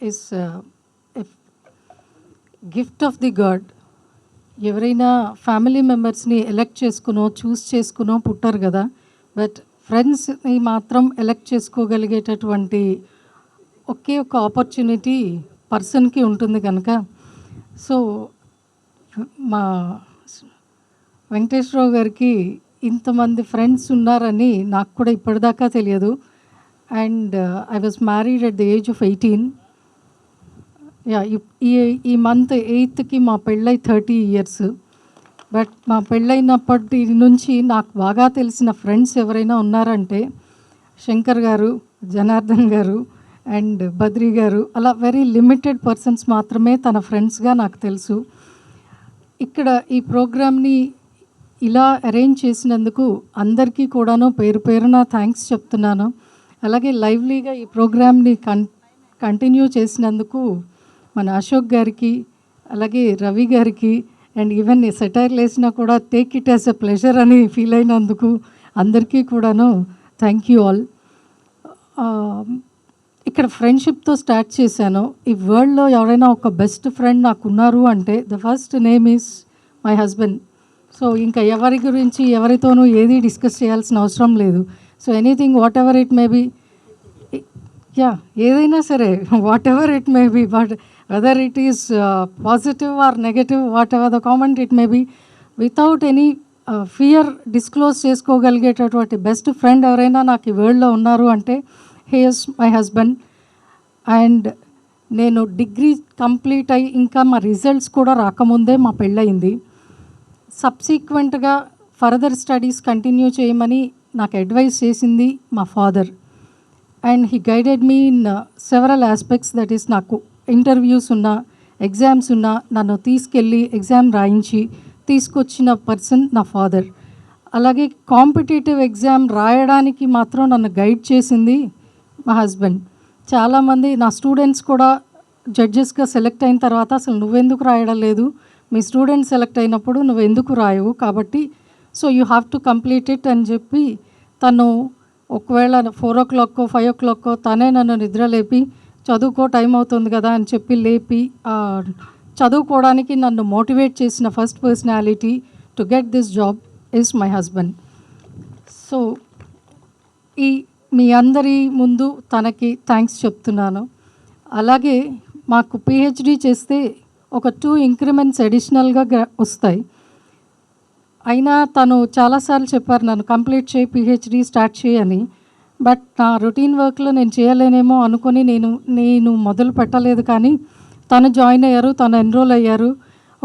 S16: is gift of the God. ఎవరైనా ఫ్యామిలీ మెంబర్స్ని ఎలెక్ట్ చేసుకునో చూస్ చేసుకునో పుట్టారు కదా, బట్ ఫ్రెండ్స్ని మాత్రం ఎలెక్ట్ చేసుకోగలిగేటటువంటి ఒకే ఒక ఆపర్చునిటీ పర్సన్కి ఉంటుంది కనుక, సో మా వెంకటేశ్వరరావు గారికి ఇంతమంది ఫ్రెండ్స్ ఉన్నారని నాకు కూడా ఇప్పటిదాకా తెలియదు. And I was married at the age of 18. ఈ మంత్ 8కి మా పెళ్ళై 30 years. బట్ మా పెళ్ళైనప్పటి నుంచి నాకు బాగా తెలిసిన ఫ్రెండ్స్ ఎవరైనా ఉన్నారంటే శంకర్ గారు, జనార్దన్ గారు అండ్ బద్రి గారు, అలా వెరీ లిమిటెడ్ పర్సన్స్ మాత్రమే తన ఫ్రెండ్స్గా నాకు తెలుసు. ఇక్కడ ఈ ప్రోగ్రామ్ని ఇలా అరేంజ్ చేసినందుకు అందరికీ కూడాను పేరు పేరున థ్యాంక్స్ చెప్తున్నాను. అలాగే లైవ్లీగా ఈ ప్రోగ్రామ్ని కంటిన్యూ చేసినందుకు మన అశోక్ గారికి, అలాగే రవి గారికి, అండ్ ఈవెన్ సెటైర్లు వేసినా కూడా take it as a pleasure అని ఫీల్ అయినందుకు అందరికీ కూడాను థ్యాంక్ యూ ఆల్. ఇక్కడ ఫ్రెండ్షిప్తో స్టార్ట్ చేశాను. ఈ వరల్డ్లో ఎవరైనా ఒక బెస్ట్ ఫ్రెండ్ నాకు ఉన్నారు అంటే the first name is my husband. So ఇంకా ఎవరి గురించి ఎవరితోనూ ఏది డిస్కస్ చేయాల్సిన అవసరం లేదు. So anything whatever it may be, ఏదైనా సరే whatever it may be, but whether it is positive or negative, whatever the comment it may be, without any fear disclose చేసుకోగలిగేటటువంటి best friend ఎవరైనా నాకు ఈ వరల్డ్లో ఉన్నారు అంటే he is my husband. And నేను డిగ్రీ కంప్లీట్ అయ్యి ఇంకా మా రిజల్ట్స్ కూడా రాకముందే మా పెళ్ళయింది. సబ్సీక్వెంట్గా ఫర్దర్ స్టడీస్ కంటిన్యూ చేయమని నాకు అడ్వైస్ చేసింది మా father. And he guided me in several aspects. That is నాకు ఇంటర్వ్యూస్ ఉన్నా, ఎగ్జామ్స్ ఉన్నా నన్ను తీసుకెళ్ళి ఎగ్జామ్ రాయించి తీసుకొచ్చిన పర్సన్ నా ఫాదర్. అలాగే కాంపిటేటివ్ ఎగ్జామ్ రాయడానికి మాత్రం నన్ను గైడ్ చేసింది మా హస్బెండ్. చాలామంది నా స్టూడెంట్స్ కూడా జడ్జెస్గా సెలెక్ట్ అయిన తర్వాత అసలు నువ్వెందుకు రాయడం లేదు, మీ స్టూడెంట్ సెలెక్ట్ అయినప్పుడు నువ్వు ఎందుకు రాయవు, కాబట్టి so you have to complete it అని చెప్పి తను ఒకవేళ 4 o'clock 5 o'clock తనే నన్ను నిద్ర లేపి చదువుకో టైం అవుతుంది కదా అని చెప్పి లేపి చదువుకోవడానికి నన్ను మోటివేట్ చేసిన first personality to get this job is my husband. So మీ అందరి ముందు తనకి థ్యాంక్స్ చెప్తున్నాను. అలాగే మాకు పిహెచ్డి చేస్తే ఒక 2 increments అడిషనల్గా వస్తాయి. అయినా తను చాలాసార్లు చెప్పారు నన్ను కంప్లీట్ చేయి, పిహెచ్డి స్టార్ట్ చేయని. బట్ నా రొటీన్ వర్క్లో నేను చేయలేనేమో అనుకొని నేను మొదలు పెట్టలేదు. కానీ తను జాయిన్ అయ్యారు, తను ఎన్రోల్ అయ్యారు.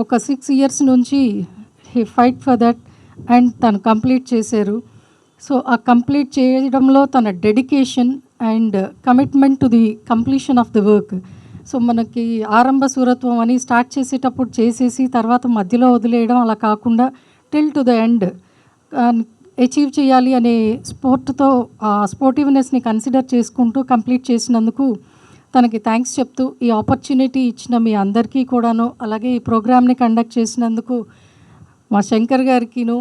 S16: ఒక 6 years నుంచి he fight for that and తను కంప్లీట్ చేశారు. సో ఆ కంప్లీట్ చేయడంలో తన dedication and commitment to the completion of the work. So మనకి ఆరంభ సూరత్వం అని స్టార్ట్ చేసేటప్పుడు చేసేసి తర్వాత మధ్యలో వదిలేయడం అలా కాకుండా till to the end achieve చేయాలి అనే స్పోర్టివ్నెస్ని కన్సిడర్ చేసుకుంటూ కంప్లీట్ చేసినందుకు తనకి థ్యాంక్స్ చెప్తూ ఈ ఆపర్చునిటీ ఇచ్చిన మీ అందరికీ కూడాను, అలాగే ఈ ప్రోగ్రామ్ని కండక్ట్ చేసినందుకు మా శంకర్ గారికిను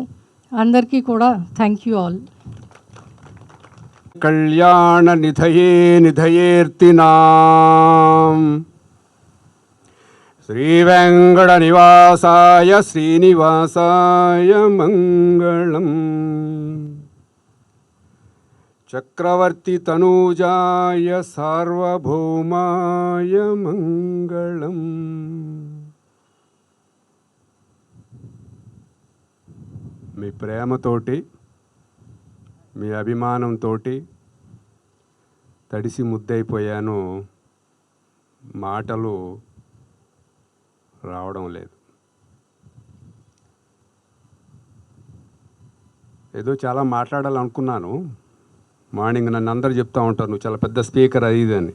S16: అందరికీ కూడా థ్యాంక్ యూ ఆల్.
S17: కళ్యాణ నిధయే నిధయేర్తినాం శ్రీ వెంకట నివాసాయ శ్రీనివాసాయ మంగళం. చక్రవర్తి తనూజాయ సార్వభౌమాయ మంగళం. మీ ప్రేమతోటి, మీ అభిమానంతో తడిసి ముద్దయిపోయాను. మాటలు రావడం లేదు. ఏదో చాలా మాట్లాడాలనుకున్నాను. మార్నింగ్ నన్ను అందరూ చెప్తూ ఉంటారు నువ్వు చాలా పెద్ద స్పీకర్ అది ఇది అని.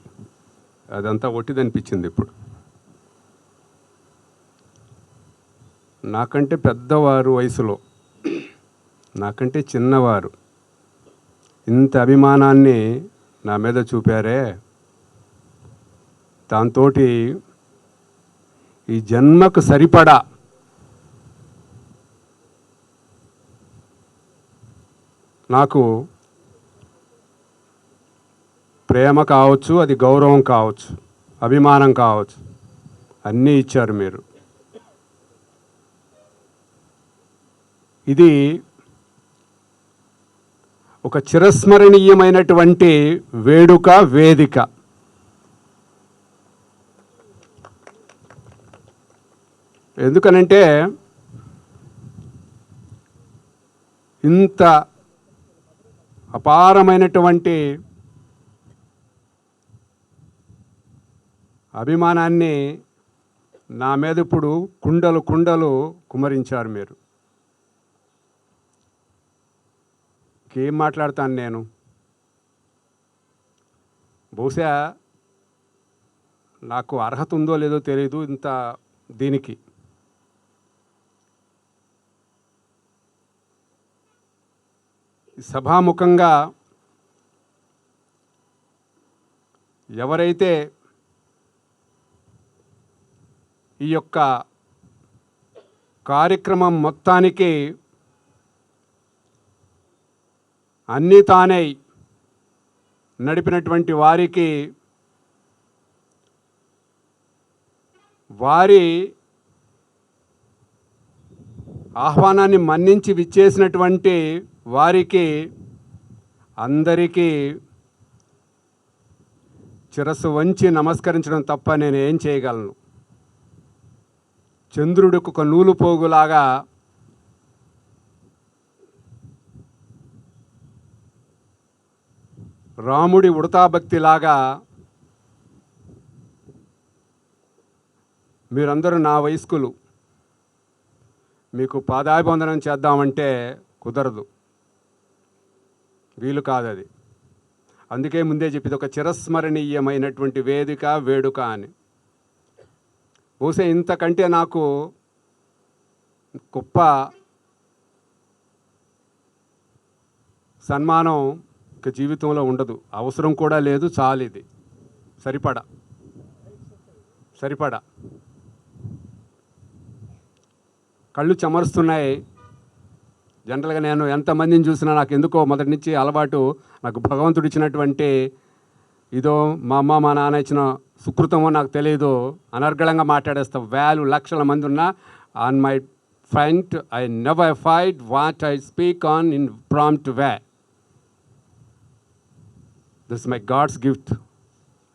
S17: అదంతా ఒట్టిదనిపించింది. ఇప్పుడు నాకంటే పెద్దవారు వయసులో, నాకంటే చిన్నవారు ఇంత అభిమానాన్ని నా మీద చూపారే, దాంతో ఈ జన్మకు సరిపడా నాకు ప్రేమ కావచ్చు, అది గౌరవం కావచ్చు, అభిమానం కావచ్చు, అన్నీ ఇచ్చారు మీరు. ఇది ఒక చిరస్మరణీయమైనటువంటి వేడుక, వేదిక. ఎందుకనంటే ఇంత అపారమైనటువంటి అభిమానాన్ని నా మీద ఇప్పుడు కుండలు కుండలు కుమరించారు మీరు. ఏం మాట్లాడతాను నేను? బహుశా నాకు అర్హత ఉందో లేదో తెలియదు ఇంత దీనికి. సభాముఖంగా ఎవరైతే ఈ యొక్క కార్యక్రమం మొత్తానికి అన్నీ తానే నడిపినటువంటి వారికి, వారి ఆహ్వానాన్ని మన్నించి విచ్చేసినటువంటి వారికి అందరికీ శిరస్సు వంచి నమస్కరించడం తప్ప నేను ఏం చేయగలను? చంద్రుడికి ఒక నూలు పోగులాగా రాముడి ఉడతాభక్తిలాగా మీరందరూ నా వయస్కులు, మీకు పాదాభివందనం చేద్దామంటే కుదరదు, వీలు కాదది. అందుకే ముందే చెప్పింది ఒక చిరస్మరణీయమైనటువంటి వేదిక, వేడుక అని. బహుశా ఇంతకంటే నాకు గొప్ప సన్మానం ఇక జీవితంలో ఉండదు, అవసరం కూడా లేదు. చాలు, ఇది సరిపడా. కళ్ళు చెమరుస్తున్నాయి. జనరల్గా నేను ఎంతమందిని చూసినా నాకు ఎందుకో మొదటి నుంచి అలవాటు, నాకు భగవంతుడు ఇచ్చినటువంటి ఇదో మా అమ్మ మా నాన్న ఇచ్చిన సుకృతమో నాకు తెలియదు, అనర్గళంగా మాట్లాడేస్తా. లక్షల మంది ఉన్నా on my front I never fight what I speak on in prompt way. This my god's gift,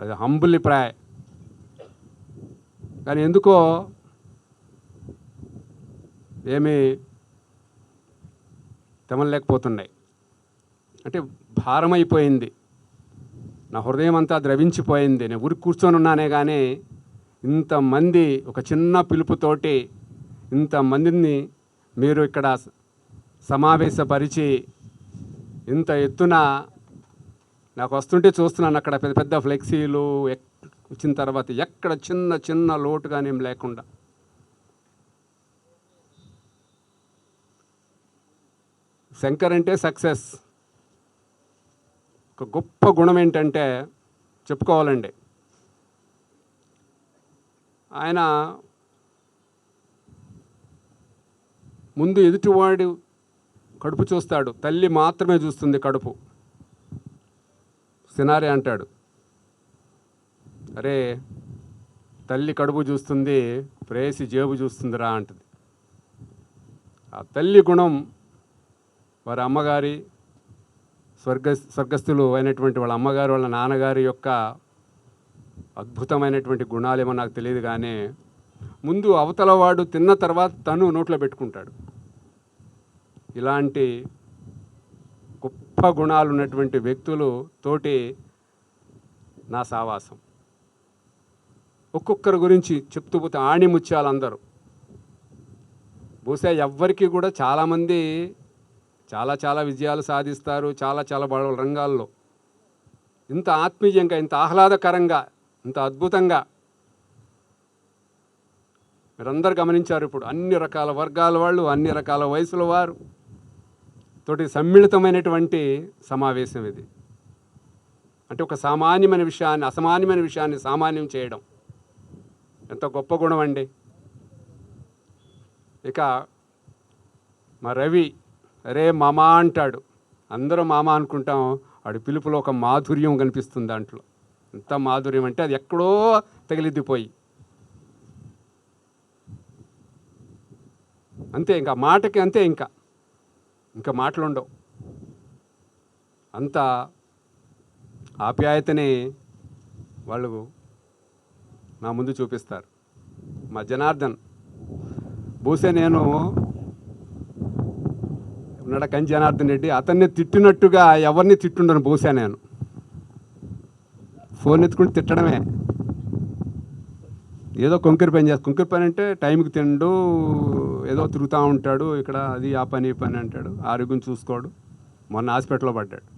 S17: అది హంబుల్లీ ప్రే. కానీ ఎందుకో ఏమీ తెమలేకపోతున్నాయి. అంటే భారమైపోయింది, నా హృదయం అంతా ద్రవించిపోయింది. నేను ఊరికి కూర్చొని ఉన్నానే కానీ ఇంతమంది ఒక చిన్న పిలుపుతోటి ఇంతమందిని మీరు ఇక్కడ సమావేశపరిచి ఇంత ఎత్తున నాకు వస్తుంటే చూస్తున్నాను. అక్కడ పెద్ద పెద్ద ఫ్లెక్సీలు వచ్చిన తర్వాత ఎక్కడ చిన్న చిన్న లోటుగానేం లేకుండా శంకర్ అంటే సక్సెస్. ఒక గొప్ప గుణం ఏంటంటే చెప్పుకోవాలండి, ఆయన ముందు ఎదుటివాడు కడుపు చూస్తాడు, తల్లి మాత్రమే చూస్తుంది కడుపు. సినారే అంటాడు, అరే తల్లి కడుపు చూస్తుంది, ప్రేసి జేబు చూస్తుందిరా అంటుంది. ఆ తల్లి గుణం వారి అమ్మగారి స్వర్గస్థులు అయినటువంటి వాళ్ళ అమ్మగారు వాళ్ళ నాన్నగారి యొక్క అద్భుతమైనటువంటి గుణాలేమో నాకు తెలియదు, కానీ ముందు అవతలవాడు తిన్న తర్వాత తను నోట్లో పెట్టుకుంటాడు. ఇలాంటి గొప్ప గుణాలు ఉన్నటువంటి వ్యక్తులు తోటి నా సావాసం. ఒక్కొక్కరి గురించి చెప్తూ పోతే ఆణిముత్యాలు అందరూ. బహుశా ఎవ్వరికి కూడా చాలామంది చాలా విజయాలు సాధిస్తారు, చాలా బల రంగాల్లో. ఇంత ఆత్మీయంగా, ఇంత ఆహ్లాదకరంగా, ఇంత అద్భుతంగా మీరందరూ గమనించారు. ఇప్పుడు అన్ని రకాల వర్గాల వాళ్ళు, అన్ని రకాల వయసుల వారు తోటి సమ్మిళితమైనటువంటి సమావేశం ఇది. అంటే ఒక సామాన్యమైన విషయాన్ని, అసామాన్యమైన విషయాన్ని సామాన్యం చేయడం ఎంత గొప్ప గుణం అండి. ఇక మా రవి, అరే మామా అంటాడు, అందరూ మామ అనుకుంటాం, వాడి పిలుపులో ఒక మాధుర్యం కనిపిస్తుంది. దాంట్లో ఎంత మాధుర్యం అంటే అది ఎక్కడో తగిలిద్దిపోయి. అంతే, ఇంకా మాటకి అంతే, ఇంకా మాటలు ఉండవు. అంత ఆప్యాయతని వాళ్ళు నా ముందు చూపిస్తారు. మా జనార్దన్ బహుశా నేను ఉన్నాడు కంచి జనార్దన్ రెడ్డి, అతన్ని తిట్టినట్టుగా ఎవరిని తిట్టుండను బహుశా. నేను ఫోన్ ఎత్తుకుంటే తిట్టడమే. ఏదో కొంకరి పని అంటే టైంకి తిండు, ఏదో తిరుగుతూ ఉంటాడు, ఇక్కడ అది ఆ పని ఈ పని అంటాడు, ఆరోగ్యం చూసుకోడు. మొన్న హాస్పిటల్లో పడ్డాడు.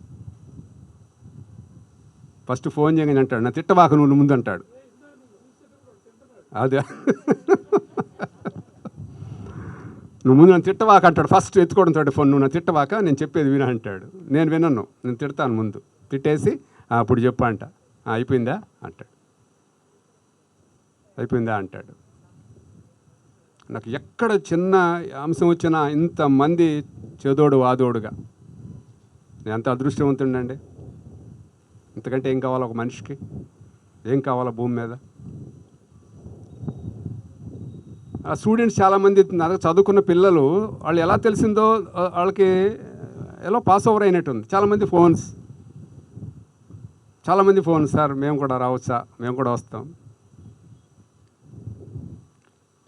S17: ఫస్ట్ ఫోన్ చేయగానే అంటాడు, నా తిట్టవాక నువ్వు ముందు అంటాడు. అదే నువ్వు ముందు నన్ను తిట్టవాక అంటాడు. ఫస్ట్ ఎత్తుకోవడంతో ఫోన్, నువ్వు నా తిట్టవాక, నేను చెప్పేది వినా అంటాడు. నేను వినను, నేను తిడతాను ముందు. తిట్టేసి అప్పుడు చెప్పు అంట. అయిపోయిందా అంటాడు. అయిపోయిందా అంటాడు. నాకు ఎక్కడ చిన్న అంశం వచ్చినా ఇంతమంది చేదోడు వాదోడుగా, నేను ఎంత అదృష్టవంతుండండి. ఇంతకంటే ఏం కావాలో ఒక మనిషికి, ఏం కావాలో భూమి మీద. ఆ స్టూడెంట్స్ చాలామంది చదువుకున్న పిల్లలు, వాళ్ళు ఎలా తెలిసిందో వాళ్ళకి ఎలా పాస్ ఓవర్ అయినట్టుంది. చాలామంది ఫోన్స్, సార్ మేము కూడా రావచ్చా, మేము కూడా వస్తాం.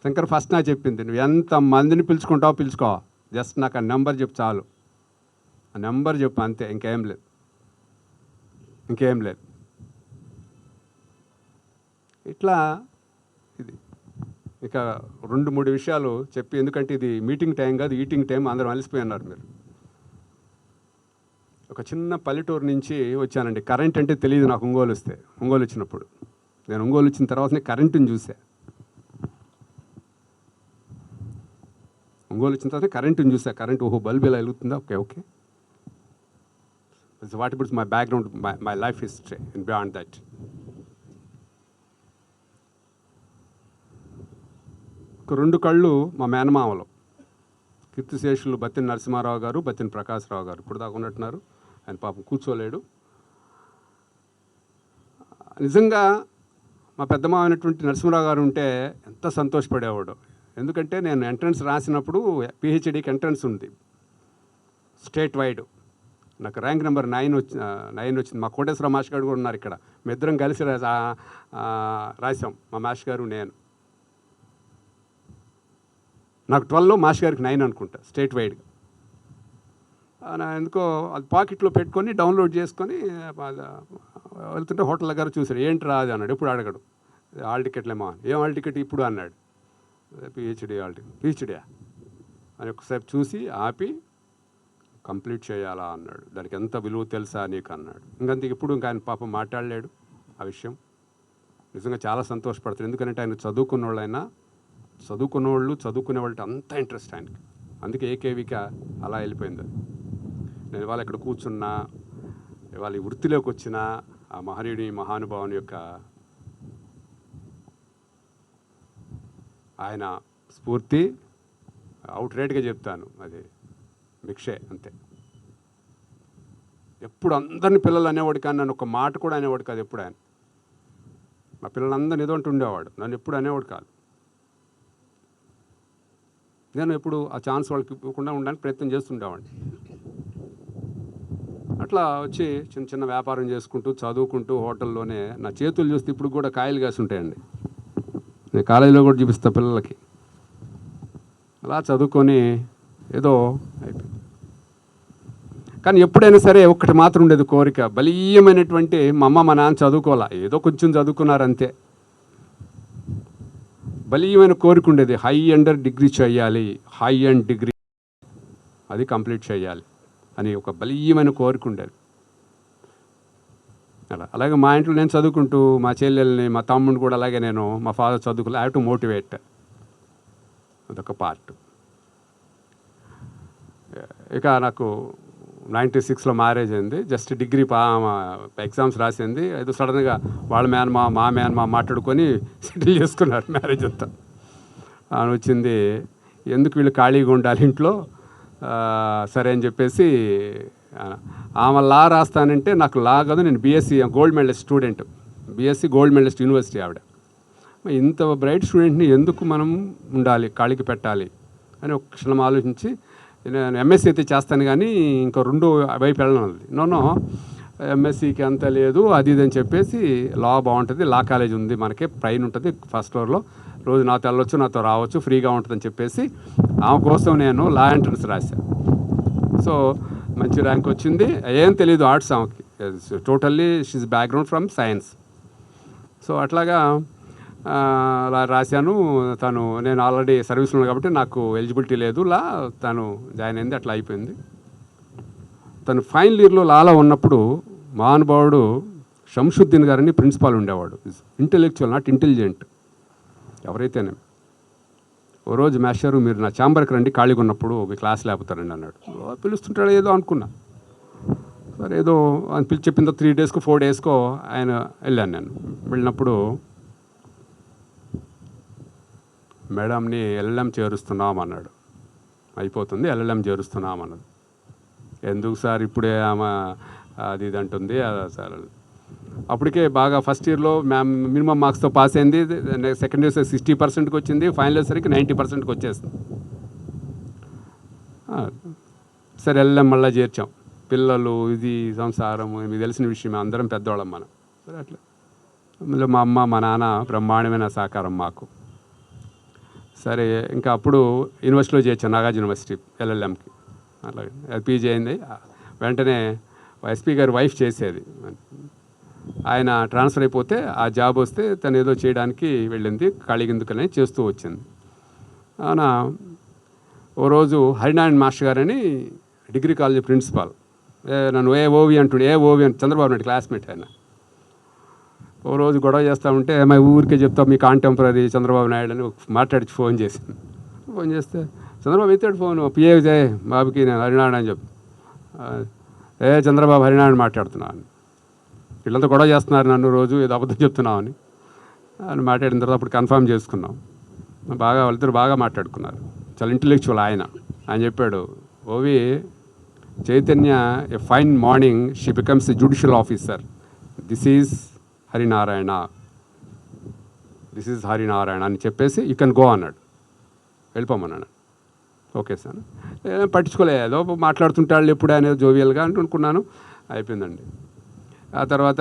S17: శంకర్ ఫస్ట్ నాకు చెప్పింది, నువ్వు ఎంతమందిని పిలుచుకుంటావో పిలుచుకో, జస్ట్ నాకు ఆ నెంబర్ చెప్పు చాలు. ఆ నెంబర్ చెప్పు అంతే, ఇంకేం లేదు. ఇట్లా ఇది ఇక 2-3 విషయాలు చెప్పి, ఎందుకంటే ఇది మీటింగ్ టైం కాదు, ఈటింగ్ టైం. అందరూ అలసిపోయి ఉన్నారు మీరు. ఒక చిన్న పల్లెటూరు నుంచి వచ్చానండి. కరెంట్ అంటే తెలియదు నాకు. ఒంగోలు వచ్చినప్పుడు, నేను ఒంగోలు వచ్చిన తర్వాతనే కరెంటుని చూసా. కరెంట్ ఓహో బల్బ్ ఎలా వెలుగుతుందా, okay. What it's my background, my life history and beyond that. ఒక 2 కళ్ళు మా మేనమామలు, కీర్తిశేషులు బత్తిన నరసింహారావు గారు, బత్తిన ప్రకాశ్రావు గారు. ఇప్పుడు దాకా ఉన్నట్టున్నారు. ఆయన పాపం కూర్చోలేడు. నిజంగా మా పెద్దమామ అయినటువంటి నరసింహారావు గారు ఉంటే ఎంత సంతోషపడేవాడు. ఎందుకంటే నేను ఎంట్రన్స్ రాసినప్పుడు పిహెచ్డికి ఎంట్రన్స్ ఉంది స్టేట్ వైడ్. నాకు ర్యాంక్ నెంబర్ 9 వచ్చింది. మా కోటేశ్వర మాస్టర్ గారు కూడా ఉన్నారు ఇక్కడ. మీ ఇద్దరం కలిసి రాసాం, మా మాస్టర్ గారు నేను. నాకు 12లో మాస్టర్ గారికి 9 అనుకుంటా స్టేట్ వైడ్గా. ఎందుకో అది పాకెట్లో పెట్టుకొని డౌన్లోడ్ చేసుకొని వెళ్తుంటే హోటల్ దగ్గర చూసాడు. ఏంటి రాదు అన్నాడు. ఎప్పుడు అడగడు. హాల్ టికెట్లేమో. ఏం హాల్ టికెట్ ఇప్పుడు అన్నాడు. పిహెచ్డియా అని ఒకసారి చూసి ఆపి, కంప్లీట్ చేయాలా అన్నాడు. దానికి ఎంత విలువ తెలుసా నీకు అన్నాడు. ఇంకంత ఇప్పుడు ఇంకా ఆయన పాపం మాట్లాడలేడు ఆ విషయం. నిజంగా చాలా సంతోషపడతారు. ఎందుకంటే ఆయన చదువుకునే వాళ్ళకి అంత ఇంట్రెస్ట్ ఆయనకి. అందుకే ఏకేవిక అలా వెళ్ళిపోయింది. నేను ఇవాళ ఇక్కడ కూర్చున్నా, ఇవాళ ఈ వృత్తిలోకి వచ్చిన ఆ మహానుభావుని యొక్క ఆయన స్ఫూర్తి అవుట్ రేట్గా చెప్తాను, అది భిక్షే అంతే. ఎప్పుడు అందరిని పిల్లలు అనేవాడు, కానీ నన్ను ఒక మాట కూడా అనేవాడు కాదు ఎప్పుడు ఆయన. మా పిల్లలందరినీ ఏదో అంటూ ఉండేవాడు, నన్ను ఎప్పుడు అనేవాడు కాదు. నేను ఎప్పుడు ఆ ఛాన్స్ వాళ్ళకి ఇవ్వకుండా ఉండడానికి ప్రయత్నం చేస్తుండేవాడిని. అట్లా వచ్చి చిన్న చిన్న వ్యాపారం చేసుకుంటూ, చదువుకుంటూ, హోటల్లోనే నా చేతులు చూస్తే ఇప్పుడు కూడా కాయలు కాసి ఉంటాయండి. నేను కాలేజీలో కూడా చూపిస్తా పిల్లలకి. అలా చదువుకొని ఏదో అయిపోయింది. కానీ ఎప్పుడైనా సరే ఒక్కటి మాత్రం ఉండేది కోరిక, బలీయమైనటువంటి మా అమ్మ మా నాన్న చదువుకోవాలా, ఏదో కొంచెం చదువుకున్నారు అంతే. బలీయమైన కోరిక ఉండేది, హై అండ్ డిగ్రీ అది కంప్లీట్ చేయాలి అని ఒక బలీయమైన కోరిక ఉండేది. అలాగే మా ఇంట్లో నేను చదువుకుంటూ, మా చెల్లెల్ని, మా తమ్ముడిని కూడా అలాగే నేను, మా ఫాదర్ చదువుకుని ఐ హ్యావ్ టు మోటివేట్. అదొక పార్ట్. ఇక నాకు 96లో మ్యారేజ్ అయింది. జస్ట్ డిగ్రీ ఎగ్జామ్స్ రాసింది. ఏదో సడన్గా వాళ్ళ మా మేనమా మాట్లాడుకొని సెటిల్ చేసుకున్నారు మ్యారేజ్ అంతా. అని వచ్చింది, ఎందుకు వీళ్ళు ఖాళీగా ఉండాలి ఇంట్లో, సరే అని చెప్పేసి ఆమె లా రాస్తానంటే, నాకు లా కాదు, నేను BSc gold medalist student, BSc gold medalist university ఆవిడ. ఇంత బ్రైట్ స్టూడెంట్ని ఎందుకు మనం ఉండాలి, ఖాళీకి పెట్టాలి అని ఒక క్షణం ఆలోచించి, నేను ఎంఎస్సీ అయితే చేస్తాను కానీ ఇంకా రెండో వైపు వెళ్ళను. నో ఎంఎస్సీకి అంత లేదు అది ఇది అని చెప్పేసి లా బాగుంటుంది, లా కాలేజ్ ఉంది మనకే, పైన ఉంటుంది ఫస్ట్ ఫ్లోర్లో, రోజు నాతో వెళ్ళొచ్చు నాతో రావచ్చు ఫ్రీగా ఉంటుందని చెప్పేసి ఆమె కోసం నేను లా ఎంట్రన్స్ రాశాను. సో మంచి ర్యాంక్ వచ్చింది. ఏం తెలియదు ఆర్ట్స్ ఆమెకి, totally she's background from science. So అట్లాగా రాశాను. నేను ఆల్రెడీ సర్వీస్లో ఉన్నాను కాబట్టి నాకు ఎలిజిబిలిటీ లేదు లా, తను జాయిన్ అయింది, అట్లా అయిపోయింది. తను ఫైనల్ ఇయర్లో లాలో ఉన్నప్పుడు మహానుభావుడు షంషుద్దీన్ గారని ప్రిన్సిపాల్ ఉండేవాడు. Intellectual, not intelligent. ఎవరైతేనే ఓ రోజు మాస్టారు మీరు నా ఛాంబర్కి రండి ఖాళీగా ఉన్నప్పుడు మీ క్లాస్ లేకపోతారండి అన్నాడు. పిలుస్తుంటాడు ఏదో అనుకున్నా, సరే ఏదో అని పిలిచి చెప్పిందో 3 డేస్కో 4 డేస్కో ఆయన వెళ్ళాను. నేను వెళ్ళినప్పుడు మేడంని ఎల్ఎల్ఎం చేరుస్తున్నాం అన్నాడు. అయిపోతుంది ఎల్ఎల్ఎం చేరుస్తున్నాం అన్నది. ఎందుకు సార్ ఇప్పుడే ఆమె అది ఇది అంటుంది సార్. అప్పటికే బాగా ఫస్ట్ ఇయర్లో మినిమం మార్క్స్తో పాస్ అయింది, సెకండ్ ఇయర్ 60%కి వచ్చింది, ఫైనల్ ఇయర్ సరికి 90%కి వచ్చేస్తుంది. సరే ఎల్ఎల్ఎం మళ్ళీ చేర్చాం. పిల్లలు ఇది సంసారం మీకు తెలిసిన విషయం, అందరం పెద్దవాళ్ళం మనం. సరే అట్లా మా అమ్మ మా నాన్న బ్రహ్మాండమైన సహకారం మాకు. సరే ఇంకా అప్పుడు యూనివర్సిటీలో చేర్చాను, నాగార్జున యూనివర్సిటీ ఎల్ఎల్ఎంకి. అలాగే పీజీ అయింది. వెంటనే ఎస్పీ గారి వైఫ్ చేసేది, ఆయన ట్రాన్స్ఫర్ అయిపోతే ఆ జాబ్ వస్తే తను ఏదో చేయడానికి వెళ్ళింది, ఖాళీగా ఎందుకని చేస్తూ వచ్చింది. ఆయన ఓ రోజు హరినారాయణ మాస్టర్ గారని డిగ్రీ కాలేజీ ప్రిన్సిపాల్, నన్ను ఓవి అంటుండే, ఓవి అంటే చంద్రబాబు నాయుడు క్లాస్మేట్ ఆయన. ఓ రోజు గొడవ చేస్తూ ఉంటే మా ఊరికే చెప్తాం మీ కాంటెంపరీ చంద్రబాబు నాయుడు అని మాట్లాడి ఫోన్ చేసింది. ఫోన్ చేస్తే చంద్రబాబు ఎత్తాడు ఫోన్, పిఏ బాబుకి నేను హరినారాయణ అని చెప్పి, చంద్రబాబు హరినారాయణ మాట్లాడుతున్నాను, వీళ్ళంతా గొడవ చేస్తున్నారు నన్ను రోజు ఏదో అబద్ధం చెప్తున్నావు అని మాట్లాడిన తర్వాత అప్పుడు కన్ఫర్మ్ చేసుకున్నాం. వాళ్ళిద్దరు బాగా మాట్లాడుకున్నారు. చాలా ఇంటెలెక్చువల్ ఆయన చెప్పాడు, O V Chaitanya a fine morning she becomes a judicial officer, this is Harinarayana అని చెప్పేసి యూ కెన్ గో అన్నాడు, వెళ్ళిపోమన్నాడు. ఓకే సార్, పట్టించుకోలేదు, ఏదో మాట్లాడుతుంటాళ్ళు ఎప్పుడు అనేది జోవియల్గా అనుకున్నాను. అయిపోయిందండి. ఆ తర్వాత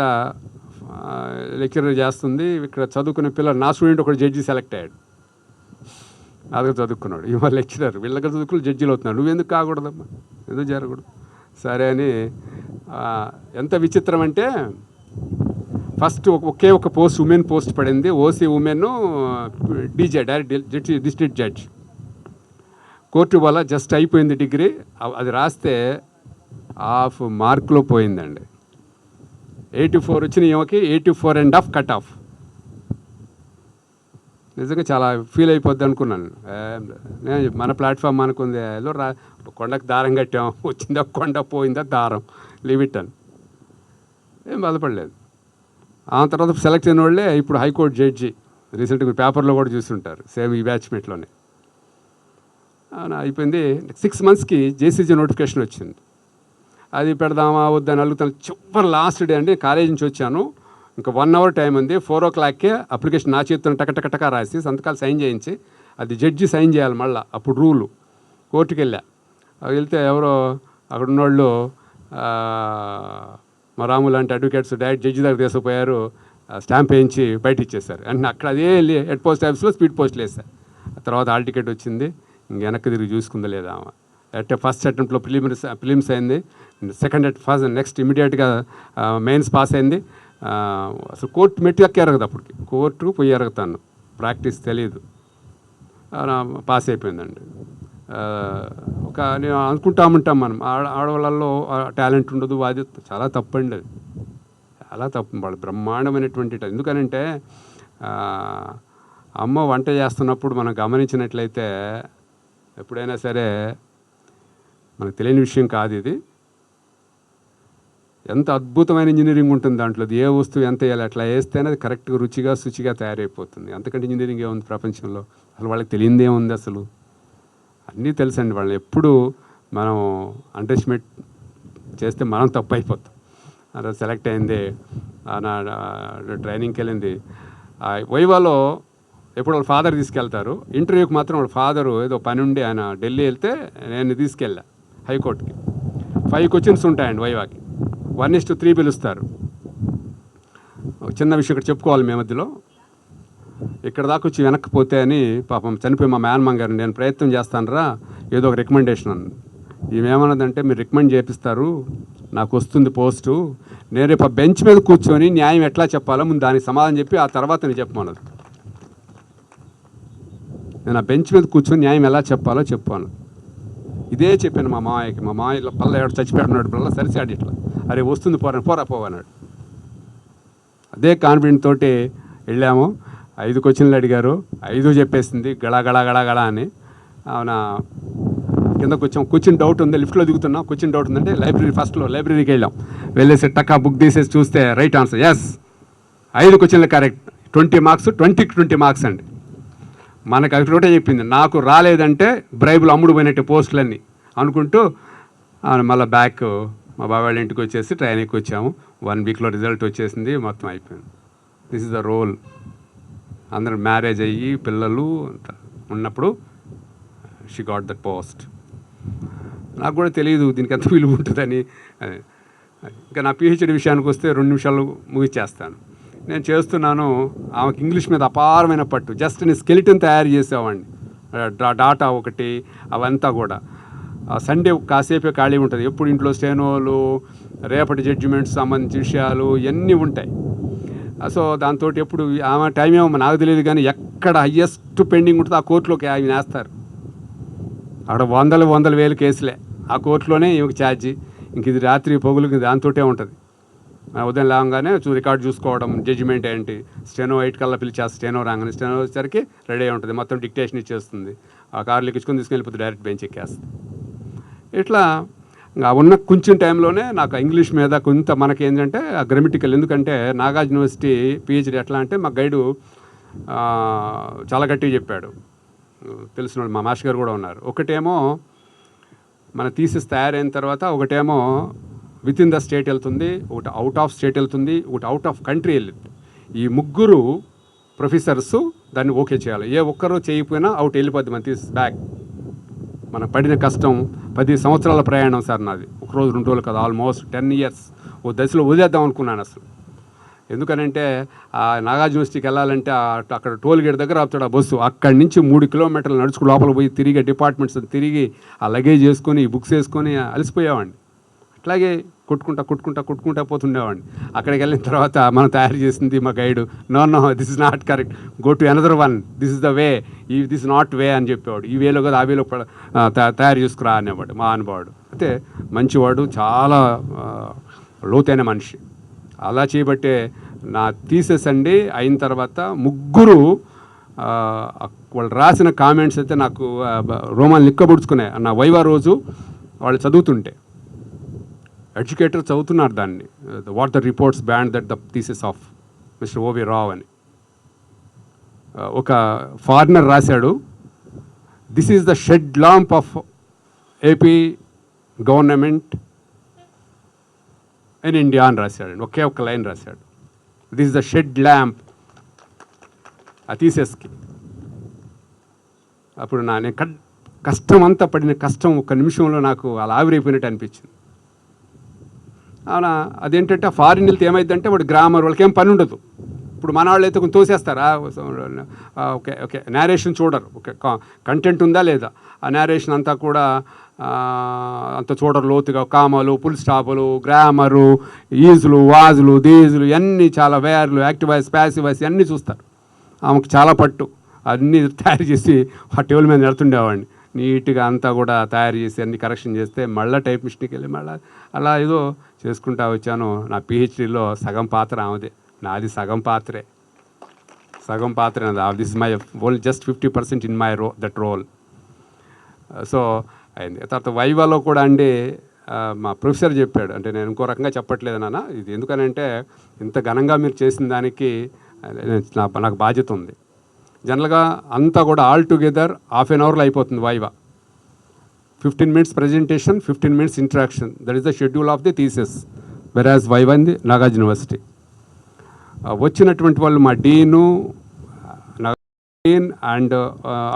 S17: లెక్చరర్ చేస్తుంది, ఇక్కడ చదువుకునే పిల్లలు, నా స్టూడెంట్ ఒకటి జడ్జి సెలెక్ట్ అయ్యాడు, అదిగా చదువుకున్నాడు. ఇవాళ లెక్చరర్ వీళ్ళకి చదువుకుని జడ్జిలు అవుతున్నాడు, నువ్వెందుకు కాకూడదమ్మా, ఎందుకు జరగకూడదు సరే అని. ఎంత విచిత్రం అంటే ఫస్ట్ ఒకే ఒక పోస్ట్ ఉమెన్ పోస్ట్ పడింది, OC women DJ direct district judge. Court వల్ల జస్ట్ అయిపోయింది డిగ్రీ, అది రాస్తే 1/2 మార్కులో పోయిందండి. 84 వచ్చిన ఈమెకి 84.5 కట్ ఆఫ్. నిజంగా చాలా ఫీల్ అయిపోద్ది అనుకున్నాను. నేను మన ప్లాట్ఫామ్ అనుకుంది, ఏదో కొండకు దారం కట్టాం, వచ్చిందా కొండ, పోయిందా దారం, లీవ్ ఇట్ అని ఏం బాధపడలేదు. ఆ తర్వాత సెలెక్ట్ అయిన వాళ్ళే ఇప్పుడు హైకోర్టు జడ్జి, రీసెంట్గా పేపర్లో కూడా చూస్తుంటారు, సేమ్ ఈ బ్యాచ్మెంట్లోనే. అయిపోయింది. 6 monthsకి జేసీజీ నోటిఫికేషన్ వచ్చింది. అది పెడదామా వద్దని అడుగుతాను. చివరి లాస్ట్ డే అండి, కాలేజ్ నుంచి వచ్చాను, ఇంకా 1 hour టైం ఉంది. 4 o'clockకే అప్లికేషన్ నా చేతితో టకటక రాసి సంతకాలు సైన్ చేయించి, అది జడ్జి సైన్ చేయాలి మళ్ళీ, అప్పుడు రూలు. కోర్టుకి వెళ్తే ఎవరో అక్కడ ఉన్నోళ్ళు మా రాము లాంటి అడ్వకేట్స్ డైరెక్ట్ జడ్జి దగ్గర తీసుకుపోయారు, స్టాంప్ వేయించి బయట ఇచ్చేసారు. అంటే అక్కడ అదే వెళ్ళి హెడ్ పోస్ట్ ఆఫీస్లో స్పీడ్ పోస్టులు వేస్తారు. ఆ తర్వాత హాల్ టికెట్ వచ్చింది, ఇంక వెనక్కి తిరిగి చూసుకుందా లేదా ఆమె. అంటే ఫస్ట్ అటెంప్ట్లో ప్రిలిమ్స్ అయింది, నెక్స్ట్ ఇమీడియట్గా మెయిన్స్ పాస్ అయింది. అసలు కోర్టు మెట్టు ఎక్కి ఎరగదు, అప్పటికి కోర్టుకు పోయి ఎరగతాను, ప్రాక్టీస్ తెలియదు, పాస్ అయిపోయిందండి. నేను అనుకుంటాం మనం ఆడవాళ్ళల్లో టాలెంట్ ఉండదు, అది చాలా తప్పండి, అది చాలా తప్పు. వాళ్ళు బ్రహ్మాండమైనటువంటి, ఎందుకనంటే అమ్మ వంట చేస్తున్నప్పుడు మనం గమనించినట్లయితే ఎప్పుడైనా సరే మనకు తెలియని విషయం కాదు ఇది, ఎంత అద్భుతమైన ఇంజనీరింగ్ ఉంటుంది దాంట్లో. ఏ వస్తువు ఎంత వేయాలి, అట్లా వేస్తేనే అది కరెక్ట్గా రుచిగా శుచిగా తయారైపోతుంది. అంతకంటే ఇంజనీరింగ్ ఏముంది ప్రపంచంలో, అసలు వాళ్ళకి తెలియదు ఏముంది, అసలు అన్నీ తెలుసండి. వాళ్ళని ఎప్పుడు మనం అండర్ఎస్టిమేట్ చేస్తే మనం తప్పు అయిపోతాం. అలా సెలెక్ట్ అయింది, ట్రైనింగ్కి వెళ్ళింది. వైవాలో ఎప్పుడు వాళ్ళ ఫాదర్ తీసుకెళ్తారు. ఇంటర్వ్యూకి మాత్రం వాళ్ళ ఫాదరు ఏదో పని ఉండి ఆయన ఢిల్లీ వెళ్తే నేను తీసుకెళ్ళా హైకోర్టుకి. 5 క్వశ్చన్స్ ఉంటాయండి వైవాకి. 1:3 పిలుస్తారు. చిన్న విషయం ఇక్కడ చెప్పుకోవాలి మీ మధ్యలో. ఇక్కడ దాకా వచ్చి వెనక్కిపోతే అని పాపం చనిపోయి మా మేనమామ గారు నేను ప్రయత్నం చేస్తానరా ఏదో ఒక రికమెండేషన్ అన్న. ఈమెమన్నదంటే మీరు రికమెండ్ చేపిస్తారు, నాకు వస్తుంది పోస్టు, నేను రేపు బెంచ్ మీద కూర్చొని న్యాయం ఎట్లా చెప్పాలో ముందు దానికి సమాధానం చెప్పి ఆ తర్వాత నేను చెప్పమన్నది. నేను ఆ బెంచ్ మీద కూర్చొని న్యాయం ఎలా చెప్పాలో చెప్పాను. ఇదే చెప్పాను మా మామయ్యకి. మా మామయ్య పల్ల ఎవడు చచ్చిపోయాడు పల్ల సరిసాడు ఇట్లా, అరే వస్తుంది పోరా పోవన్నాడు. అదే కాన్ఫిడెంట్ తోటి వెళ్ళాము. 5 క్వశ్చన్లు అడిగారు, 5 చెప్పేసింది గడా అని. అవునా కిందకు వచ్చాం. కూర్చుని డౌట్ ఉంది, లిఫ్ట్లో దిగుతున్నాం. కూర్చుని డౌట్ ఉందంటే లైబ్రరీకి వెళ్ళాం. వెళ్ళేసి టక్కా బుక్ తీసేసి చూస్తే రైట్ ఆన్సర్ ఎస్, 5 క్వశ్చన్లు కరెక్ట్, 20 మార్క్స్, 20కి 20 మార్క్స్ అండి. మనకు అది ఒకటే చెప్పింది, నాకు రాలేదంటే బ్రైబులు అమ్ముడు పోయినట్టు పోస్టులన్నీ అనుకుంటూ మళ్ళీ బ్యాక్ మా బాబాయ్ వాళ్ళ ఇంటికి వచ్చేసి ట్రైన్ ఎక్కి వచ్చాము. 1 వీక్లో రిజల్ట్ వచ్చేసింది, మొత్తం అయిపోయింది. This is the role. అందరూ మ్యారేజ్ అయ్యి పిల్లలు ఉన్నప్పుడు షీ గాట్ దట్ పోస్ట్. నాకు కూడా తెలియదు దీనికి ఎంత విలువ ఉంటుందని. ఇంకా నా పిహెచ్డి విషయానికి వస్తే 2 నిమిషాలు ముగిచేస్తాను. నేను చేస్తున్నాను. ఆమెకు ఇంగ్లీష్ మీద అపారమైన పట్టు. జస్ట్ నేను స్కెలిటన్ తయారు చేసేవాడిని, డాటా ఒకటి అవంతా కూడా. సండే కాసేపే ఖాళీ ఉంటుంది. ఎప్పుడు ఇంట్లో స్టెనోలు, రేపటి జడ్జిమెంట్స్ సంబంధించిన విషయాలు ఇవన్నీ ఉంటాయి. సో దాంతో ఎప్పుడు ఆమె టైం ఏమో నాకు తెలియదు, కానీ ఎక్కడ హయ్యెస్ట్ పెండింగ్ ఉంటుందో ఆ కోర్టులోకి ఆమె వేస్తారు. అక్కడ 100,000 కేసులే ఆ కోర్టులోనే ఈమెకు ఛార్జీ. ఇంక ఇది రాత్రి పొగులు దాంతోటే ఉంటుంది. ఉదయం లేవగానే రికార్డు చూసుకోవడం, జడ్జిమెంట్ ఏంటి, స్టెనో 8 కల్లా పిలిచేస్తే స్టెనో రాగానే స్టెనో వచ్చేసరికి రెడీ అయి ఉంటుంది. మొత్తం డిక్టేషన్ ఇచ్చేస్తుంది. ఆ కార్లు ఎక్కించుకొని తీసుకెళ్ళిపోతే డైరెక్ట్ బెంచ్ ఎక్కేస్తుంది. ఇట్లా ఉన్న కొంచెం టైంలోనే నాకు ఇంగ్లీష్ మీద కొంత మనకి ఏంటంటే గ్రామటికల్. ఎందుకంటే నాగార్జున యూనివర్సిటీ పిహెచ్డి ఎట్లా అంటే మా గైడు చాలా గట్టిగా చెప్పాడు. తెలిసిన వాళ్ళు మా మాస్టర్ గారు కూడా ఉన్నారు. ఒకటేమో మన థీసిస్ తయారైన తర్వాత, ఒకటేమో విత్ ఇన్ ద స్టేట్ వెళ్తుంది, ఒకటి అవుట్ ఆఫ్ స్టేట్ వెళ్తుంది, ఒకటి అవుట్ ఆఫ్ కంట్రీ వెళ్ళింది. ఈ 3 ప్రొఫెసర్స్ దాన్ని ఓకే చేయాలి. ఏ ఒక్కరూ చేయకపోయినా అవుట్ వెళ్ళిపోద్ది మన థీసిస్ బ్యాక్. మనం పడిన కష్టం 10 సంవత్సరాల ప్రయాణం సార్ నాది. 1 రోజు 2 రోజులు కదా, ఆల్మోస్ట్ 10 years. ఓ దశలో వదిలేద్దాం అనుకున్నాను అసలు. ఎందుకనంటే ఆ నాగార్జున యూనివర్సిటీకి వెళ్ళాలంటే అక్కడ టోల్ గేట్ దగ్గర ఆపుతాడు ఆ బస్సు. అక్కడి నుంచి 3 కిలోమీటర్లు నడుచుకు లోపల పోయి తిరిగి డిపార్ట్మెంట్స్ తిరిగి ఆ లగేజ్ వేసుకొని బుక్స్ వేసుకొని అలసిపోయేవాడిని. అట్లాగే కొట్టుకుంటా పోతుండేవాడిని. అక్కడికి వెళ్ళిన తర్వాత మనం తయారు చేసింది మా guide, no this is not correct, go to another one, this is the way, this not way అని చెప్పేవాడు. ఈ వేలో కదా ఆ వేలో తయారు చేసుకురా అనేవాడు మా అనుభవాడు. అయితే మంచివాడు, చాలా లోతైన మనిషి. అలా చేయబట్టే నా థీసిస్ అండి అయిన తర్వాత 3 వాళ్ళు రాసిన కామెంట్స్ అయితే నాకు రోమాలు నిక్కబుడుచుకున్నాయి. నా వైవా రోజు వాళ్ళు చదువుతుంటే ఎడ్యుకేటర్ చదువుతున్నారు దాన్ని, what the reports band that the thesis of mister O V Rao అని. ఒక ఫారినర్ రాశాడు, this is the shed lamp of AP government in India అని రాశాడు. ఒకే ఒక్క లైన్ రాశాడు, this is the shed lamp ఆ థీసిస్కి. అప్పుడు నేను కష్టం అంతా పడిన కష్టం 1 నిమిషంలో నాకు అలా ఆవిరైపోయినట్టు అనిపించింది. అవునా, అదేంటంటే ఫారిన్ వెళ్తే ఏమైందంటే వాడు గ్రామర్, వాళ్ళకి ఏం పని ఉండదు. ఇప్పుడు మన వాళ్ళు అయితే కొంచెం తోసేస్తారా, ఓకే నేరేషన్ చూడరు, ఓకే కంటెంట్ ఉందా లేదా, ఆ నేరేషన్ అంతా కూడా అంత చూడరు లోతుగా. కామాలు, ఫుల్ స్టాపులు, గ్రామరు, ఈజులు, వాజులు, దీజులు ఇవన్నీ చాలా వేర్లు, యాక్టివ్ వాయిస్, ప్యాసివ్ వాయిస్ ఇవన్నీ చూస్తారు. ఆమెకు చాలా పట్టు. అన్నీ తయారు చేసి ఆ టేబుల్ మీద నెడుతుండేవాడిని. నీట్గా అంతా కూడా తయారు చేసి అన్ని కరెక్షన్ చేస్తే మళ్ళీ టైప్ మిస్టేక్ వెళ్ళి మళ్ళీ అలా ఏదో చేసుకుంటా వచ్చాను. నా పిహెచ్డీలో సగం పాత్ర ఆమెదే, నాది సగం పాత్రే నాది. This is my only just 50% in my that role. So అయింది. తర్వాత వైవాలో కూడా అండి మా ప్రొఫెసర్ చెప్పాడు, అంటే నేను ఇంకో రకంగా చెప్పట్లేదు నాన్న, ఇది ఎందుకనంటే ఇంత ఘనంగా మీరు చేసిన దానికి నాకు బాధ్యత ఉంది. జనరల్గా అంతా కూడా ఆల్ టుగెదర్ ½ an hourలో అయిపోతుంది viva. 15 minutes presentation, 15 minutes interaction. That is the schedule of the thesis. Whereas viva in the Nagarjuna university వచ్చినటువంటి వాళ్ళు మా డీను dean and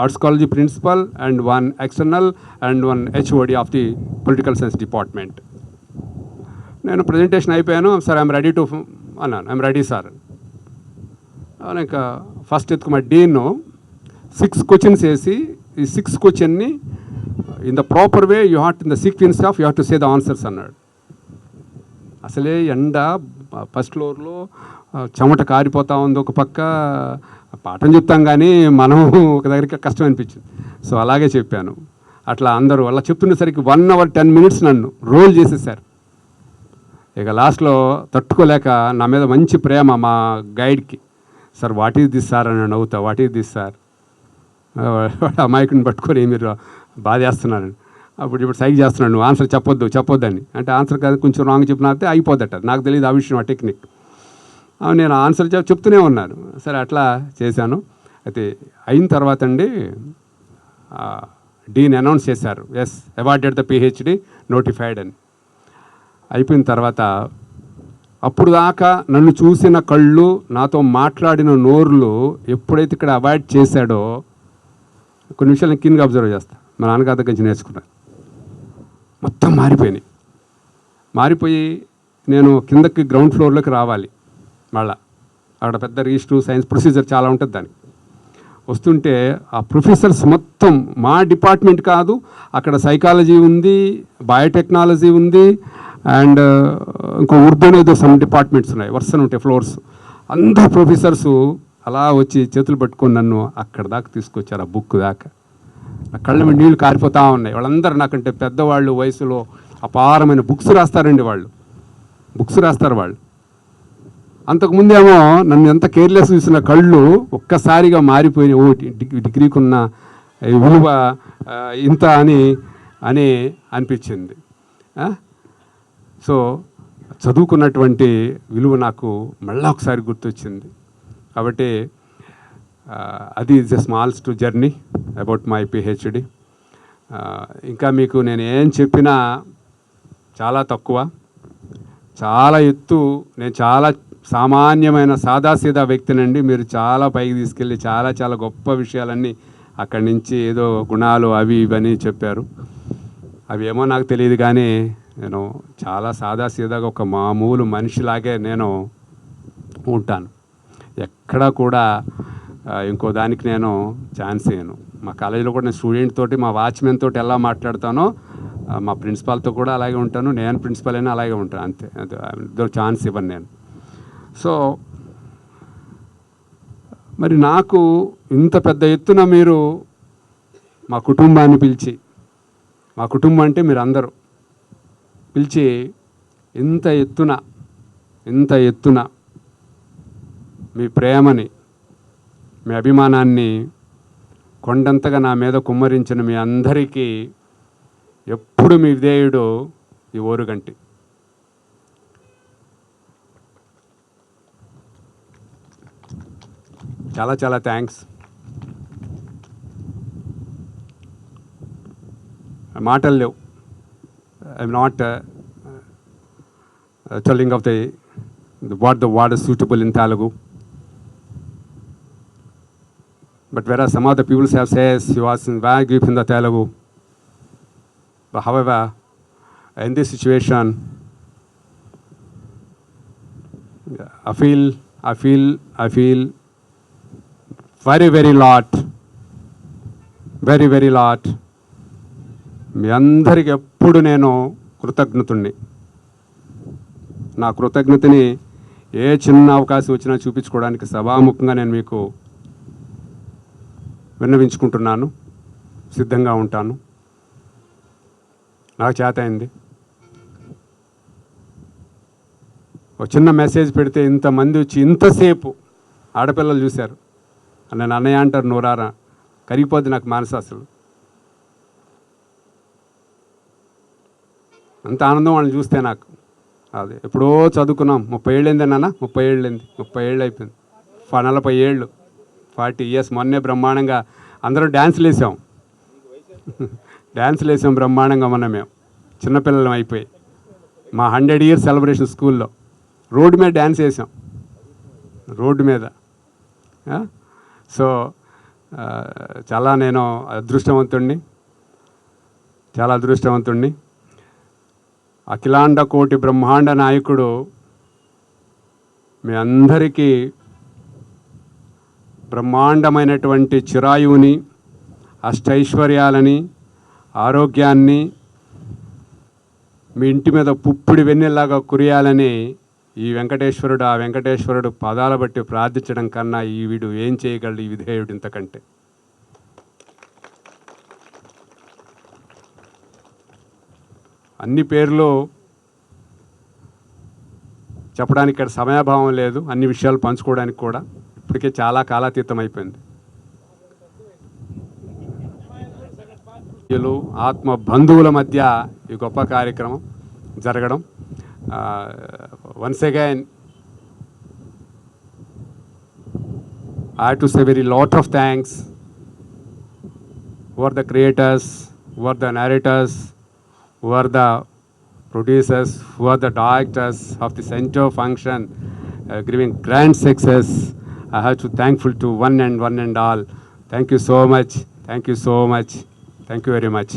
S17: arts college principal and one external and one HOD of the political science department. నేను presentation అయిపోయాను. Sir I'm ready to అన్నాను. I'm ready sir. ఇంకా first ఎత్తుకు మా dean 6 questions వేసి ఈ 6 క్వశ్చన్ని in the proper way you have in the sequence of you have to say the answers అన్నాడు. అసలే ఎండ ఫస్ట్ ఫ్లోర్లో చెమట కారిపోతూ ఉంది. ఒక పక్క పాఠం చెప్తాం కానీ మనం ఒక దగ్గరికి కష్టం అనిపించింది. సో అలాగే చెప్పాను. అట్లా అందరూ అలా చెప్తున్నసరికి 1 hour 10 minutes నన్ను రోల్ చేసేసారు. ఇక లాస్ట్లో తట్టుకోలేక నా మీద మంచి ప్రేమ మా గైడ్కి, sir what is this sir అని నవ్వుతా, వాట్ ఈజ్ దిస్ సార్, అమాయకుని పట్టుకొని మీరు బాధేస్తున్నారని. ఇప్పుడు సైక్ చేస్తున్నాను, నువ్వు ఆన్సర్ చెప్పొద్దని. అంటే ఆన్సర్ కాదు కొంచెం రాంగ్ చెప్పినట్టే అయిపోద్దట. నాకు తెలియదు ఆ విషయం, ఆ టెక్నిక్. నేను ఆన్సర్ చెప్తూనే ఉన్నాను. సరే అట్లా చేశాను. అయితే అయిన తర్వాత అండి డీన్ అనౌన్స్ చేశారు, yes awarded the PhD notified అని. అయిపోయిన తర్వాత అప్పుడు దాకా నన్ను చూసిన కళ్ళు, నాతో మాట్లాడిన నోర్లు ఎప్పుడైతే ఇక్కడ అవాయిడ్ చేశాడో కొన్ని విషయాలు నేను కిందగా అబ్జర్వ్ చేస్తాను. మా నాన్నగారి దగ్గర నుంచి నేర్చుకున్నాను. మొత్తం మారిపోయి నేను కిందకి గ్రౌండ్ ఫ్లోర్లోకి రావాలి. మళ్ళా అక్కడ పెద్ద రిజిస్టర్ సైన్స్ ప్రొసీజర్ చాలా ఉంటుంది. దానికి వస్తుంటే ఆ ప్రొఫెసర్స్ మొత్తం మా డిపార్ట్మెంట్ కాదు, అక్కడ సైకాలజీ ఉంది, బయోటెక్నాలజీ ఉంది, అండ్ ఇంకో ఉర్దూ ఏదో సమ్ డిపార్ట్మెంట్స్ ఉన్నాయి, వరుసన ఉంటాయి ఫ్లోర్స్. అందరు ప్రొఫెసర్సు అలా వచ్చి చేతులు పట్టుకొని నన్ను అక్కడ దాకా తీసుకొచ్చారు, ఆ బుక్ దాకా. నా కళ్ళ మీద నీళ్ళు కారిపోతూ ఉన్నాయి. వాళ్ళందరూ నాకంటే పెద్దవాళ్ళు, వయసులో అపారమైన బుక్స్ రాస్తారండి వాళ్ళు, బుక్స్ రాస్తారు వాళ్ళు. అంతకుముందేమో నన్ను ఎంత కేర్లెస్ చూసిన కళ్ళు ఒక్కసారిగా మారిపోయినాయి. ఓ డిగ్రీకున్న విలువ ఇంత అని అనిపించింది. సో చదువుకున్నటువంటి విలువ నాకు మళ్ళీ ఒకసారి గుర్తొచ్చింది. కాబట్టి అది is a smallest journey about my PhD. ఇంకా మీకు నేను ఏం చెప్పినా చాలా తక్కువ, చాలా ఎత్తు. నేను చాలా సామాన్యమైన సాదాసీదా వ్యక్తినండి. మీరు చాలా పైకి తీసుకెళ్ళి చాలా గొప్ప విషయాలన్నీ అక్కడి నుంచి ఏదో గుణాలు అవి ఇవన్నీ చెప్పారు. అవి ఏమో నాకు తెలియదు, కానీ నేను చాలా సాదాసీదాగా ఒక మామూలు మనిషిలాగే నేను ఉంటాను. ఎక్కడా కూడా ఇంకో దానికి నేను ఛాన్స్ ఇవ్వను. మా కాలేజీలో కూడా నేను స్టూడెంట్ తోటి, మా వాచ్మెన్ తోటి ఎలా మాట్లాడతానో మా ప్రిన్సిపాల్తో కూడా అలాగే ఉంటాను. నేను ప్రిన్సిపల్ అయినా అలాగే ఉంటాను, అంతే. ఛాన్స్ ఇవ్వను నేను. సో మరి నాకు ఇంత పెద్ద ఎత్తున మీరు మా కుటుంబాన్ని పిలిచి, మా కుటుంబం అంటే మీరు అందరూ పిలిచి ఇంత ఎత్తున మీ ప్రేమని, మీ అభిమానాన్ని కొండంతగా నా మీద కుమ్మరించిన మీ అందరికీ ఎప్పుడు మీ విధేయుడు ఈ ఓరుగంటి. చాలా థ్యాంక్స్. మాటలు లేవు. I'm not telling of the word is suitable in Telugu. But whereas some of the people have says he was in very deep in the Telugu. But however, in this situation, I feel very lot. మీ అందరికి ఎప్పుడు నేను కృతజ్ఞతుణ్ణి. నా కృతజ్ఞతని ఏ చిన్న అవకాశం వచ్చినా చూపించుకోవడానికి సభాముఖంగా నేను మీకు విన్నవించుకుంటున్నాను. సిద్ధంగా ఉంటాను. నాకు చేత అయింది. ఒక చిన్న మెసేజ్ పెడితే ఇంతమంది వచ్చి ఇంతసేపు ఆడపిల్లలు చూశారు. నేను అన్నయ్య అంటారు నోరారా, కరిగిపోద్ది నాకు మనసు. అసలు అంత ఆనందం వాళ్ళని చూస్తే నాకు. అదే ఎప్పుడో చదువుకున్నాం. 30 ఏళ్ళైంది నాన్న, 30 ఏళ్ళు అయిపోయింది. 40 ఏళ్ళు, 40 years. మొన్నే బ్రహ్మాండంగా అందరం డ్యాన్సులు వేసాం బ్రహ్మాండంగా. మొన్న మేము చిన్నపిల్లలం అయిపోయి మా 100 years సెలబ్రేషన్ స్కూల్లో రోడ్డు మీద డ్యాన్స్ వేసాం, రోడ్డు మీద. సో చాలా నేను అదృష్టవంతుణ్ణి, చాలా అదృష్టవంతుణ్ణి. అఖిలాండ కోటి బ్రహ్మాండ నాయకుడు మీ అందరికీ బ్రహ్మాండమైనటువంటి చిరాయువుని, అష్టైశ్వర్యాలని, ఆరోగ్యాన్ని, మీ ఇంటి మీద పుప్పుడి వెన్నెల్లాగా కురియాలని ఈ వెంకటేశ్వరుడు, ఆ వెంకటేశ్వరుడు పదాల బట్టి ప్రార్థించడం కన్నా ఈ వీడు ఏం చేయగలడు ఈ విధేయుడు ఇంతకంటే. అన్ని పేర్లు చెప్పడానికి ఇక్కడ సమయాభావం లేదు, అన్ని విషయాలు పంచుకోవడానికి కూడా. ఇప్పటికే చాలా కాలాతీతం అయిపోయింది. ఆత్మ బంధువుల మధ్య ఈ గొప్ప కార్యక్రమం జరగడం. Once again I have to say very lot of thanks who are the creators, who are the narrators, who are the producers, who are the directors of the center function, giving grand success. I have to thankful to one and all. Thank you so much. Thank you so much. Thank you very much.